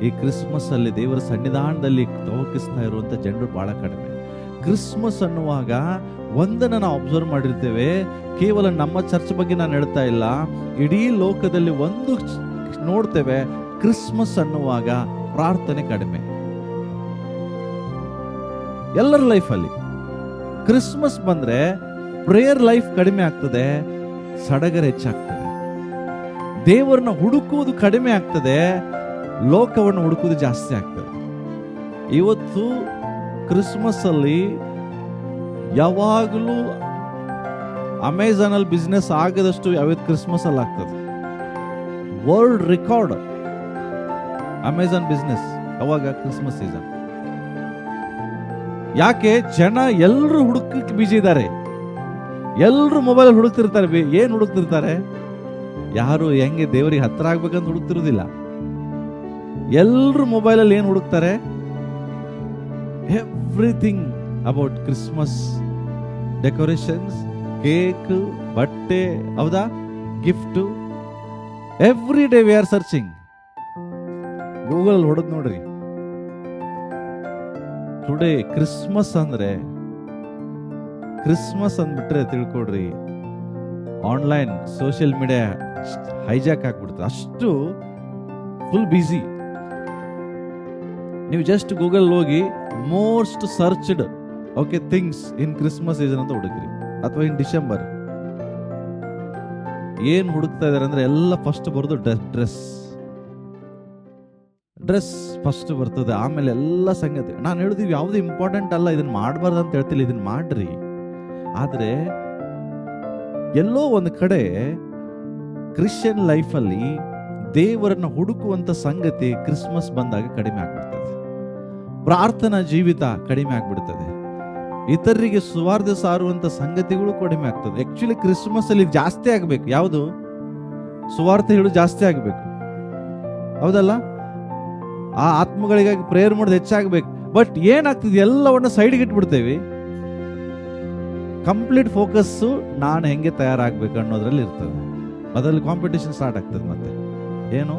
ಈ ಕ್ರಿಸ್ಮಸ್ ಅಲ್ಲಿ ದೇವರ ಸನ್ನಿಧಾನದಲ್ಲಿ ತವಕಿಸ್ತಾ ಇರುವಂತ ಜನರು ಬಹಳ ಕಡಿಮೆ. ಕ್ರಿಸ್ಮಸ್ ಅನ್ನುವಾಗ ಒಂದನ್ನು ನಾವು ಅಬ್ಸರ್ವ್ ಮಾಡಿರ್ತೇವೆ, ಕೇವಲ ನಮ್ಮ ಚರ್ಚ್ ಬಗ್ಗೆ ನಾನು ಹೇಳ್ತಾ ಇಲ್ಲ, ಇಡೀ ಲೋಕದಲ್ಲಿ ಒಂದು ನೋಡ್ತೇವೆ, ಕ್ರಿಸ್ಮಸ್ ಅನ್ನುವಾಗ ಪ್ರಾರ್ಥನೆ ಕಡಿಮೆ. ಎಲ್ಲರ ಲೈಫಲ್ಲಿ ಕ್ರಿಸ್ಮಸ್ ಬಂದ್ರೆ ಪ್ರೇಯರ್ ಲೈಫ್ ಕಡಿಮೆ ಆಗ್ತದೆ, ಸಡಗರ ಹೆಚ್ಚಾಗ್ತದೆ. ದೇವರನ್ನ ಹುಡುಕುವುದು ಕಡಿಮೆ ಆಗ್ತದೆ, ಲೋಕವನ್ನು ಹುಡುಕುವುದು ಜಾಸ್ತಿ ಆಗ್ತದೆ. ಇವತ್ತು ಕ್ರಿಸ್ಮಸ್ ಅಲ್ಲಿ ಯಾವಾಗಲೂ ಅಮೆಜಾನ್ ಅಲ್ಲಿ ಬಿಸ್ನೆಸ್ ಆಗದಷ್ಟು ಯಾವತ್ತು ಕ್ರಿಸ್ಮಸ್ ಅಲ್ಲಿ ಆಗ್ತದೆ. ವರ್ಲ್ಡ್ ರೆಕಾರ್ಡ್ ಅಮೆಜಾನ್ ಬಿಸ್ನೆಸ್ ಯಾವಾಗ? Christmas season. ಯಾಕೆ? ಜನ ಎಲ್ಲರೂ ಹುಡುಕಕ್ಕೆ ಬಿಜಿ ಇದ್ದಾರೆ, ಎಲ್ಲರೂ ಮೊಬೈಲ್ ಹುಡುಕ್ತಿರ್ತಾರೆ. ಏನ್ ಹುಡುಕ್ತಿರ್ತಾರೆ? ಯಾರು ಹೆಂಗೆ ದೇವರಿಗೆ ಹತ್ರ ಆಗ್ಬೇಕಂತ ಹುಡುಕ್ತಿರೋದಿಲ್ಲ. ಎಲ್ಲರೂ ಮೊಬೈಲ್ ಅಲ್ಲಿ ಏನ್ ಹುಡುಕ್ತಾರೆ? Everything about Christmas, decorations, cake, ಬಟ್ಟೆ, ಹೌದಾ, gift. Every day we are searching. Google ಹೊಡೆದ್ ನೋಡ್ರಿ. ಟುಡೇ ಕ್ರಿಸ್ಮಸ್ ಅಂದ್ರೆ, ಕ್ರಿಸ್ಮಸ್ ಅಂದ್ಬಿಟ್ರೆ ತಿಳ್ಕೊಡ್ರಿ, ಆನ್ಲೈನ್ ಸೋಷಿಯಲ್ ಮೀಡಿಯಾ ಹೈಜಾಕ್ ಆಗ್ಬಿಡ್ತದೆ. ಅಷ್ಟು ಫುಲ್ ಬ್ಯುಸಿ. ನೀವು ಜಸ್ಟ್ ಗೂಗಲ್ ಹೋಗಿ most searched okay things in Christmas season ಅಂತ ಹುಡುಕ್ರಿ, ಅಥವಾ ಇನ್ ಡಿಸೆಂಬರ್. ಏನ್ ಹುಡುಕ್ತಾ ಇದಾರೆ ಅಂದ್ರೆ ಎಲ್ಲ ಫಸ್ಟ್ ಬರೋದು ಡ್ರೆಸ್ ಫಸ್ಟ್ ಬರ್ತದೆ. ಆಮೇಲೆ ಎಲ್ಲ ಸಂಗತಿ. ನಾನು ಹೇಳಿದೀವಿ ಯಾವ್ದು ಇಂಪಾರ್ಟೆಂಟ್ ಅಲ್ಲ, ಇದನ್ನ ಮಾಡಬಾರ್ದು ಅಂತ ಹೇಳ್ತಿಲ್ಲ, ಇದನ್ನ ಮಾಡ್ರಿ. ಆದ್ರೆ ಎಲ್ಲೋ ಒಂದು ಕಡೆ ಕ್ರಿಶ್ಚಿಯನ್ ಲೈಫಲ್ಲಿ ದೇವರನ್ನ ಹುಡುಕುವಂತ ಸಂಗತಿ ಕ್ರಿಸ್ಮಸ್ ಬಂದಾಗ ಕಡಿಮೆ ಆಗ್ಬಿಡ್ತದೆ. ಪ್ರಾರ್ಥನಾ ಜೀವಿತ ಕಡಿಮೆ ಆಗ್ಬಿಡ್ತದೆ. ಇತರರಿಗೆ ಸುವಾರ್ತೆ ಸಾರುವಂತ ಸಂಗತಿಗಳು ಕಡಿಮೆ ಆಗ್ತದೆ. ಆಕ್ಚುಲಿ ಕ್ರಿಸ್ಮಸ್ ಅಲ್ಲಿ ಜಾಸ್ತಿ ಆಗ್ಬೇಕು. ಯಾವುದು? ಸುವಾರ್ತೆ ಹೇಳು ಜಾಸ್ತಿ ಆಗ್ಬೇಕು, ಹೌದಲ್ಲ? ಆ ಆತ್ಮಗಳಿಗಾಗಿ ಪ್ರೇಯರ್ ಮಾಡೋದು ಹೆಚ್ಚಾಗ್ಬೇಕು. ಬಟ್ ಏನಾಗ್ತದೆ, ಎಲ್ಲವನ್ನ ಸೈಡ್ಗೆ ಇಟ್ಬಿಡ್ತೇವೆ. ಕಂಪ್ಲೀಟ್ ಫೋಕಸ್ಸು ನಾನು ಹೆಂಗೆ ತಯಾರಾಗ್ಬೇಕು ಅನ್ನೋದ್ರಲ್ಲಿ ಇರ್ತದೆ. ಅದರಲ್ಲಿ ಕಾಂಪಿಟೇಷನ್ ಸ್ಟಾರ್ಟ್ ಆಗ್ತದೆ. ಮತ್ತೆ ಏನು?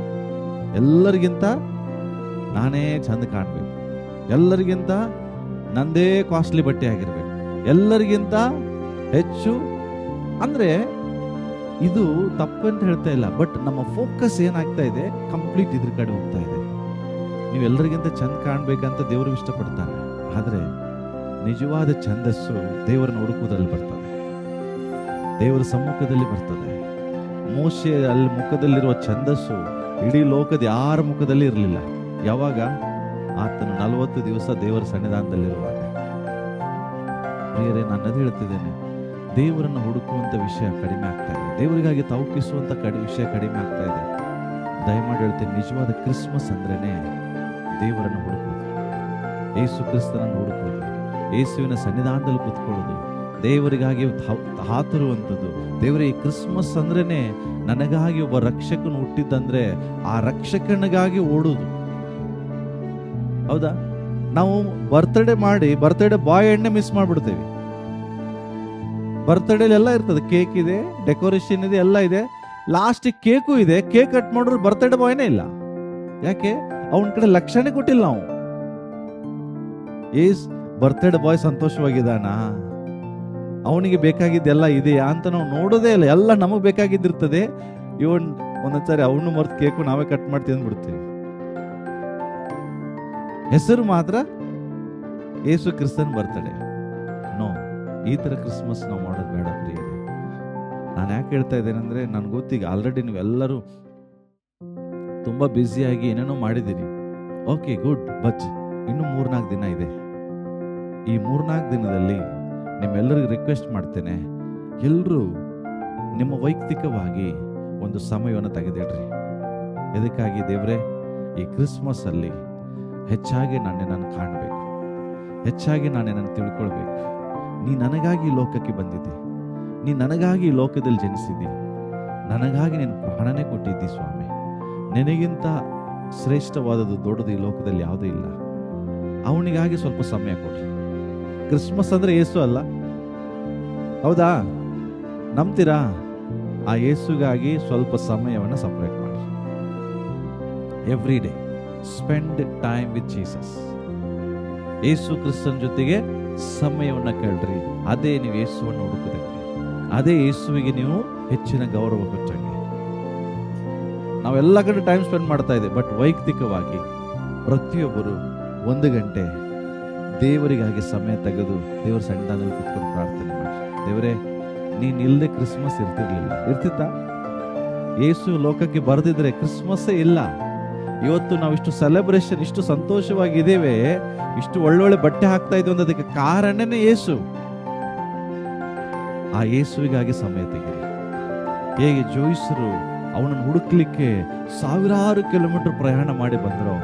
ಎಲ್ಲರಿಗಿಂತ ನಾನೇ ಚಂದ ಕಾಣ್ಬೇಕು, ಎಲ್ಲರಿಗಿಂತ ನಂದೇ ಕಾಸ್ಟ್ಲಿ ಬಟ್ಟೆ ಆಗಿರ್ಬೇಕು, ಎಲ್ಲರಿಗಿಂತ ಹೆಚ್ಚು. ಅಂದ್ರೆ ಇದು ತಪ್ಪಂತ ಹೇಳ್ತಾ ಇಲ್ಲ, ಬಟ್ ನಮ್ಮ ಫೋಕಸ್ ಏನಾಗ್ತಾ ಇದೆ, ಕಂಪ್ಲೀಟ್ ಇದ್ರ ಕಡೆ ಹೋಗ್ತಾ ಇದೆ. ನೀವು ಎಲ್ಲರಿಗಿಂತ ಚಂದ ಕಾಣ್ಬೇಕಂತ ದೇವರು ಇಷ್ಟಪಡ್ತಾನೆ. ಆದ್ರೆ ನಿಜವಾದ ಛಂದಸ್ಸು ದೇವರನ್ನು ಹುಡುಕುವುದರಲ್ಲಿ ಬರ್ತದೆ, ದೇವರ ಸಮ್ಮುಖದಲ್ಲಿ ಬರ್ತದೆ. ಮೋಶೆ ಅಲ್ಲಿ ಮುಖದಲ್ಲಿರುವ ಛಂದಸ್ಸು ಇಡೀ ಲೋಕದ ಯಾರ ಮುಖದಲ್ಲಿ ಇರಲಿಲ್ಲ. ಯಾವಾಗ? ಆತನು 40 ದಿವಸ ದೇವರ ಸನ್ನಿಧಾನದಲ್ಲಿರುವಾಗ. ಪ್ರಿಯರೇ, ನಾನು ಅದು ಹೇಳ್ತಿದ್ದೇನೆ, ದೇವರನ್ನು ಹುಡುಕುವಂತ ವಿಷಯ ಕಡಿಮೆ ಆಗ್ತಾ ಇದೆ, ದೇವರಿಗಾಗಿ ತವಕಿಸುವಂತ ವಿಷಯ ಕಡಿಮೆ ಆಗ್ತಾ ಇದೆ. ದಯಮಾಡಿ ಹೇಳ್ತೇನೆ, ನಿಜವಾದ ಕ್ರಿಸ್ಮಸ್ ಅಂದ್ರೇನೆ ದೇವರನ್ನು ಹುಡುಕೋದು, ಯೇಸು ಕ್ರಿಸ್ತನನ್ನು ಹುಡುಕೋದು, ಯೇಸುವಿನ ಸನ್ನಿಧಾನದಲ್ಲಿ ಕೂತ್ಕೊಳ್ಳೋದು, ದೇವರಿಗಾಗಿ ಹಾತುರುವಂಥದ್ದು. ದೇವರೇ, ಈ ಕ್ರಿಸ್ಮಸ್ ಅಂದ್ರೇನೆ ನನಗಾಗಿ ಒಬ್ಬ ರಕ್ಷಕನು ಹುಟ್ಟಿದ್ದಂದ್ರೆ ಆ ರಕ್ಷಕನಿಗಾಗಿ ಓಡುದು. ಹೌದಾ? ನಾವು ಬರ್ತ್ಡೇ ಮಾಡಿ ಬರ್ತ್ಡೇ ಬಾಯ್ ಎಣ್ಣೆ ಮಿಸ್ ಮಾಡ್ಬಿಡ್ತೇವೆ. ಬರ್ತ್ಡೇ ಎಲ್ಲ ಇರ್ತದೆ, ಕೇಕ್ ಇದೆ, ಡೆಕೋರೇಷನ್ ಇದೆ, ಎಲ್ಲ ಇದೆ. ಲಾಸ್ಟ್ ಕೇಕು ಇದೆ, ಕೇಕ್ ಕಟ್ ಮಾಡಿದ್ರು ಬರ್ತ್ಡೇ ಬಾಯ್ನೇ ಇಲ್ಲ. ಯಾಕೆ? ಅವನ ಕಡೆ ಲಕ್ಷಣೆ ಕೊಟ್ಟಿಲ್ಲ ನಾವು. ಏಸ್ ಬರ್ತ್ಡೇ ಬಾಯ್ ಸಂತೋಷವಾಗಿದ್ದಾನ, ಅವನಿಗೆ ಬೇಕಾಗಿದ್ದೆಲ್ಲ ಇದೆಯಾ ಅಂತ ನಾವು ನೋಡೋದೇ ಇಲ್ಲ. ಎಲ್ಲ ನಮಗ್ ಬೇಕಾಗಿದ್ದಿರ್ತದೆ. ಇವನ್ ಒಂದೊಂದ್ಸಾರಿ ಅವನು ಮರ್ತು ಕೇಕು ನಾವೇ ಕಟ್ ಮಾಡಿ ತಿಂದ್ಬಿಡ್ತೀವಿ. ಹೆಸರು ಮಾತ್ರ ಯೇಸು ಕ್ರಿಸ್ತನ್ ಬರ್ತಡೆ. ನೋ, ಈ ತರ ಕ್ರಿಸ್ಮಸ್ ನಾವು ಮಾಡೋದು ಬೇಡ ಪ್ರಿಯರೇ. ನಾನು ಯಾಕೆ ಹೇಳ್ತಾ ಇದ್ದೇನೆ ಅಂದ್ರೆ, ನನ್ಗೆ ಗೊತ್ತೀಗ ಆಲ್ರೆಡಿ ನೀವೆಲ್ಲರೂ ತುಂಬಾ ಬ್ಯುಸಿಯಾಗಿ ಏನೇನೋ ಮಾಡಿದ್ದೀರಿ. Okay, good. ಬಟ್ ಇನ್ನು 3-4 ದಿನ ಇದೆ. ಈ 3-4 ದಿನದಲ್ಲಿ ನಿಮ್ಮೆಲ್ಲರಿಗೂ ರಿಕ್ವೆಸ್ಟ್ ಮಾಡ್ತೇನೆ, ಎಲ್ಲರೂ ನಿಮ್ಮ ವೈಯಕ್ತಿಕವಾಗಿ ಒಂದು ಸಮಯವನ್ನು ತೆಗೆದಿಡ್ರಿ. ಇದಕ್ಕಾಗಿ ದೇವರೇ, ಈ ಕ್ರಿಸ್ಮಸ್ ಅಲ್ಲಿ ಹೆಚ್ಚಾಗಿ ನಾನು ಕಾಣಬೇಕು, ಹೆಚ್ಚಾಗಿ ನಾನು ತಿಳ್ಕೊಳ್ಬೇಕು. ನೀ ನನಗಾಗಿ ಈ ಲೋಕಕ್ಕೆ ಬಂದಿದ್ದಿ, ನೀ ನನಗಾಗಿ ಈ ಲೋಕದಲ್ಲಿ ಜನಿಸಿದ್ದಿ, ನನಗಾಗಿ ನೀನು ಪ್ರಾಣನೇ ಕೊಟ್ಟಿದ್ದಿ ಸ್ವಾಮಿ. ನಿನಗಿಂತ ಶ್ರೇಷ್ಠವಾದದ್ದು ದೊಡ್ಡದು ಈ ಲೋಕದಲ್ಲಿ ಯಾವುದೂ ಇಲ್ಲ. ಅವನಿಗಾಗಿ ಸ್ವಲ್ಪ ಸಮಯ ಕೊಡ್ರಿ. ಕ್ರಿಸ್ಮಸ್ ಅಂದ್ರೆ ಯೇಸು ಅಲ್ಲ, ಹೌದಾ? ನಂಬ್ತೀರಾ? ಆ ಯೇಸುಗಾಗಿ ಸ್ವಲ್ಪ ಸಮಯವನ್ನು ಸಪರೇಟ್ ಮಾಡಿ. Every day spend time with Jesus. Yesu ಕ್ರಿಸ್ತನ ಜೊತೆಗೆ ಸಮಯವನ್ನು ಕೇಳ್ರಿ. ಅದೇ ನೀವು ಯೇಸುವನ್ನು ಹುಡುಕಿದ್ರೆ, ಅದೇ ಯೇಸುವಿಗೆ ನೀವು ಹೆಚ್ಚಿನ ಗೌರವ ಕೊಟ್ಟಂಗೆ. ನಾವೆಲ್ಲ ಕಡೆ ಟೈಮ್ ಸ್ಪೆಂಡ್ ಮಾಡ್ತಾ ಇದ್ದೇವೆ, ಬಟ್ ವೈಯಕ್ತಿಕವಾಗಿ ಪ್ರತಿಯೊಬ್ಬರು 1 ಗಂಟೆ ದೇವರಿಗಾಗಿ ಸಮಯ ತೆಗೆದು ದೇವರ ಸನ್ನಿಧಾನದಲ್ಲಿ ಕೂತ್ಕೊಂಡು ಪ್ರಾರ್ಥನೆ ಮಾಡಿ. ದೇವರೇ, ನೀನ್ ಇಲ್ಲದೆ ಕ್ರಿಸ್ಮಸ್ ಇರ್ತಿತ್ತ? ಯೇಸು ಲೋಕಕ್ಕೆ ಬರೆದಿದ್ರೆ ಕ್ರಿಸ್ಮಸ್ಸೇ ಇಲ್ಲ. ಇವತ್ತು ನಾವು ಇಷ್ಟು ಸೆಲೆಬ್ರೇಷನ್, ಇಷ್ಟು ಸಂತೋಷವಾಗಿದ್ದೇವೆ, ಇಷ್ಟು ಒಳ್ಳೊಳ್ಳೆ ಬಟ್ಟೆ ಹಾಕ್ತಾ ಇದ್ದೀವಿ ಅನ್ನೋದಕ್ಕೆ ಕಾರಣನೇ ಯೇಸು. ಆ ಯೇಸುವಿಗಾಗಿ ಸಮಯ ತೆಗೀರಿ. ಹೇಗೆ ಜೋಯಿಸರು ಅವನನ್ನು ಹುಡುಕ್ಲಿಕ್ಕೆ 1000 ಕಿಲೋಮೀಟರ್ ಪ್ರಯಾಣ ಮಾಡಿ ಬಂದ್ರು,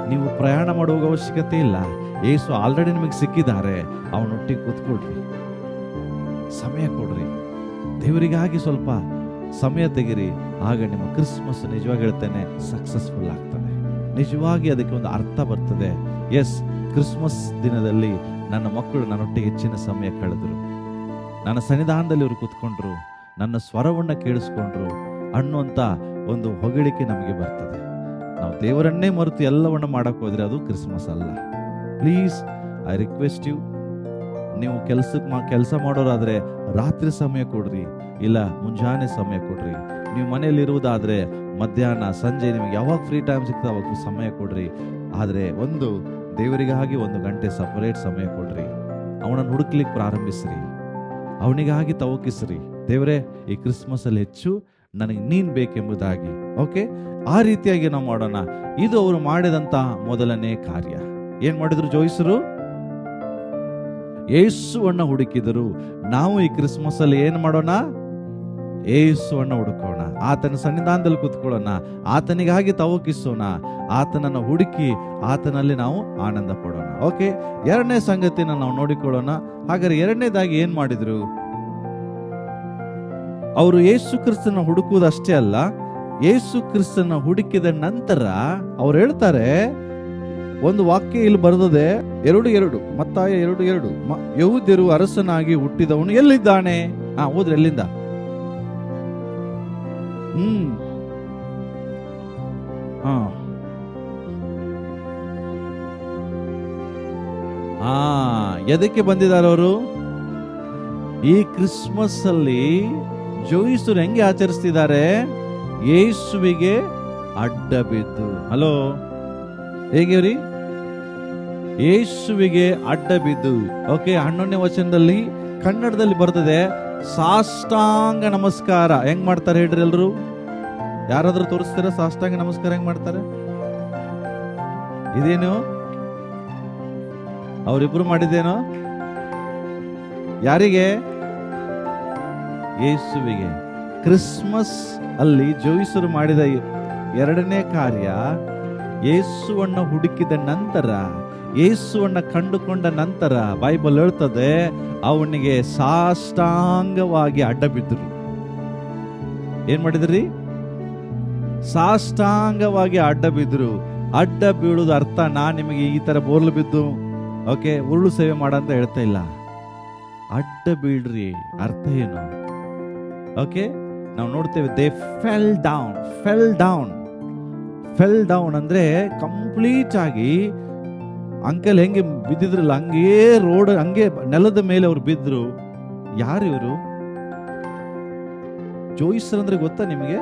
ನೀವು ಪ್ರಯಾಣ ಮಾಡುವ ಅವಶ್ಯಕತೆ ಇಲ್ಲ. ಯೇಸು ಆಲ್ರೆಡಿ ನಿಮಗೆ ಸಿಕ್ಕಿದ್ದಾರೆ. ಅವನೊಟ್ಟಿಗೆ ಕೂತ್ಕೊಳ್ರಿ, ಸಮಯ ಕೊಡ್ರಿ, ದೇವರಿಗಾಗಿ ಸ್ವಲ್ಪ ಸಮಯ ತೆಗಿರಿ. ಆಗ ನಿಮ್ಮ ಕ್ರಿಸ್ಮಸ್ ನಿಜವಾಗಿ ಹೇಳ್ತೇನೆ ಸಕ್ಸಸ್ಫುಲ್ ಆಗ್ತದೆ. ನಿಜವಾಗಿ ಅದಕ್ಕೆ ಒಂದು ಅರ್ಥ ಬರ್ತದೆ. ಎಸ್, ಕ್ರಿಸ್ಮಸ್ ದಿನದಲ್ಲಿ ನನ್ನ ಮಕ್ಕಳು ನನ್ನೊಟ್ಟಿಗೆ ಹೆಚ್ಚಿನ ಸಮಯ ಕಳೆದ್ರು, ನನ್ನ ಸನ್ನಿಧಾನದಲ್ಲಿ ಅವರು ಕೂತ್ಕೊಂಡ್ರು, ನನ್ನ ಸ್ವರವನ್ನ ಕೇಳಿಸ್ಕೊಂಡ್ರು, ಅನ್ನುವಂಥ ಒಂದು ಹೊಗಳಿಕೆ ನಮಗೆ ಬರ್ತದೆ. ನಾವು ದೇವರನ್ನೇ ಮರೆತು ಎಲ್ಲವನ್ನು ಮಾಡಕ್ಕೆ ಹೋದ್ರೆ ಅದು ಕ್ರಿಸ್ಮಸ್ ಅಲ್ಲ. ಪ್ಲೀಸ್, ಐ ರಿಕ್ವೆಸ್ಟ್ ಯು, ನೀವು ಕೆಲಸ ಮಾಡೋರಾದ್ರೆ ರಾತ್ರಿ ಸಮಯ ಕೊಡ್ರಿ, ಇಲ್ಲ ಮುಂಜಾನೆ ಸಮಯ ಕೊಡ್ರಿ. ನೀವು ಮನೆಯಲ್ಲಿ ಇರುವುದಾದ್ರೆ ಮಧ್ಯಾಹ್ನ ಸಂಜೆ ನಿಮಗೆ ಯಾವಾಗ ಫ್ರೀ ಟೈಮ್ ಸಿಗ್ತದೆ ಅವಾಗ ಸಮಯ ಕೊಡ್ರಿ. ಆದರೆ ಒಂದು ದೇವರಿಗಾಗಿ 1 ಗಂಟೆ ಸಪರೇಟ್ ಸಮಯ ಕೊಡ್ರಿ. ಅವನನ್ನು ಹುಡುಕ್ಲಿಕ್ಕೆ ಪ್ರಾರಂಭಿಸ್ರಿ, ಅವನಿಗಾಗಿ ತವಕಿಸ್ರಿ. ದೇವರೇ, ಈ ಕ್ರಿಸ್ಮಸ್ ಅಲ್ಲಿ ಹೆಚ್ಚು ನನಗೆ ನೀನ್ ಬೇಕೆಂಬುದಾಗಿ. ಓಕೆ, ಆ ರೀತಿಯಾಗಿ ನಾವು ಮಾಡೋಣ. ಇದು ಅವರು ಮಾಡಿದಂತ ಮೊದಲನೇ ಕಾರ್ಯ. ಏನ್ ಮಾಡಿದ್ರು ಜೋಯಿಸರು? ಯೇಸುವನ್ನ ಹುಡುಕಿದರು. ನಾವು ಈ ಕ್ರಿಸ್ಮಸ್ ಅಲ್ಲಿ ಏನ್ ಮಾಡೋಣ? ಯೇಸುವನ್ನ ಹುಡುಕೋಣ, ಆತನ ಸನ್ನಿಧಾನದಲ್ಲಿ ಕೂತ್ಕೊಳ್ಳೋಣ, ಆತನಿಗಾಗಿ ತವಕಿಸೋಣ, ಆತನನ್ನು ಹುಡುಕಿ ಆತನಲ್ಲಿ ನಾವು ಆನಂದ ಪಡೋಣ. ಓಕೆ, 2ನೇ ಸಂಗತಿನ ನಾವು ನೋಡಿಕೊಳ್ಳೋಣ. ಹಾಗಾದ್ರೆ 2ನೇದಾಗಿ ಏನ್ ಮಾಡಿದ್ರು? ಅವರು ಯೇಸು ಕ್ರಿಸ್ತನ ಹುಡುಕುವುದಷ್ಟೇ ಅಲ್ಲ, ಯೇಸು ಕ್ರಿಸ್ತನ ಹುಡುಕಿದ ನಂತರ ಅವ್ರು ಹೇಳ್ತಾರೆ, ಒಂದು ವಾಕ್ಯ ಇಲ್ಲಿ ಬರೆದಿದೆ, 2:2, ಮತ್ತಾಯ 2:2, ಯೆಹೂದ್ಯರು ಅರಸನಾಗಿ ಹುಟ್ಟಿದವನು ಎಲ್ಲಿದ್ದಾನೆ? ಓದ್ರಿ, ಎಲ್ಲಿಂದ? ಎದಕ್ಕೆ ಬಂದಿದ್ದಾರೆ ಅವರು? ಈ ಕ್ರಿಸ್ಮಸ್ ಅಲ್ಲಿ ಜೋಯಿಸರು ಹೆಂಗೆ ಆಚರಿಸ್ತಿದ್ದಾರೆ? ಯೇಸುವಿಗೆ ಅಡ್ಡ ಬಿದ್ದು. ಹಲೋ, ಹೇಗೆ ರೀ? ಯೇಸುವಿಗೆ ಅಡ್ಡ ಬಿದ್ದು. ಓಕೆ, 11ನೇ ವಚನದಲ್ಲಿ ಕನ್ನಡದಲ್ಲಿ ಬರ್ತದೆ, ಸಾಷ್ಟಾಂಗ ನಮಸ್ಕಾರ. ಹೆಂಗ್ ಮಾಡ್ತಾರೆ ಹೇಳ್ರಿ ಎಲ್ರು? ಯಾರಾದ್ರೂ ತೋರಿಸ್ತೀರಾ ಸಾಷ್ಟಾಂಗ ನಮಸ್ಕಾರ ಹೆಂಗ್ ಮಾಡ್ತಾರೆ? ಇದೇನು ಅವರಿಬ್ರು ಮಾಡಿದ್ದೇನೋ? ಯಾರಿಗೆ? ಯೇಸುವಿಗೆ. ಕ್ರಿಸ್ಮಸ್ ಅಲ್ಲಿ ಜೋಯಿಸರು ಮಾಡಿದ 2ನೇ ಕಾರ್ಯ, ಯೇಸುವನ್ನ ಹುಡುಕಿದ ನಂತರ, ಯೇಸುವನ್ನ ಕಂಡುಕೊಂಡ ನಂತರ ಬೈಬಲ್ ಹೇಳ್ತದೆ ಅವನಿಗೆ ಸಾಷ್ಟಾಂಗವಾಗಿ ಅಡ್ಡ ಬಿದ್ದರು. ಏನ್ ಮಾಡಿದ್ರಿ? ಸಾಷ್ಟಾಂಗವಾಗಿ ಅಡ್ಡ ಬಿದ್ರು. ಅಡ್ಡ ಬೀಳುವುದು ಅರ್ಥ ನಿಮಗೆ ಈ ತರ ಬೋರ್ಲು ಬಿದ್ದು ಓಕೆ ಉರುಳು ಸೇವೆ ಮಾಡಂತ ಹೇಳ್ತಾ ಇಲ್ಲ. ಅಡ್ಡ ಬೀಳ್ರಿ ಅರ್ಥ ಏನು? ಓಕೆ, ನಾವು ನೋಡ್ತೇವೆ, ದೇ ಫೆಲ್ ಡೌನ್ ಅಂದ್ರೆ ಕಂಪ್ಲೀಟ್ ಆಗಿ ಅಂಕಲ್ ಹೆಂಗೆ ಬಿದ್ದಿದ್ರಲ್ಲ ಹಂಗೇ ರೋಡ್ ಹಂಗೆ ನೆಲದ ಮೇಲೆ ಅವ್ರು ಬಿದ್ರು. ಯಾರು ಇವರು? ಜೋಯಿಸರ್ ಅಂದ್ರೆ ಗೊತ್ತಾ ನಿಮಗೆ?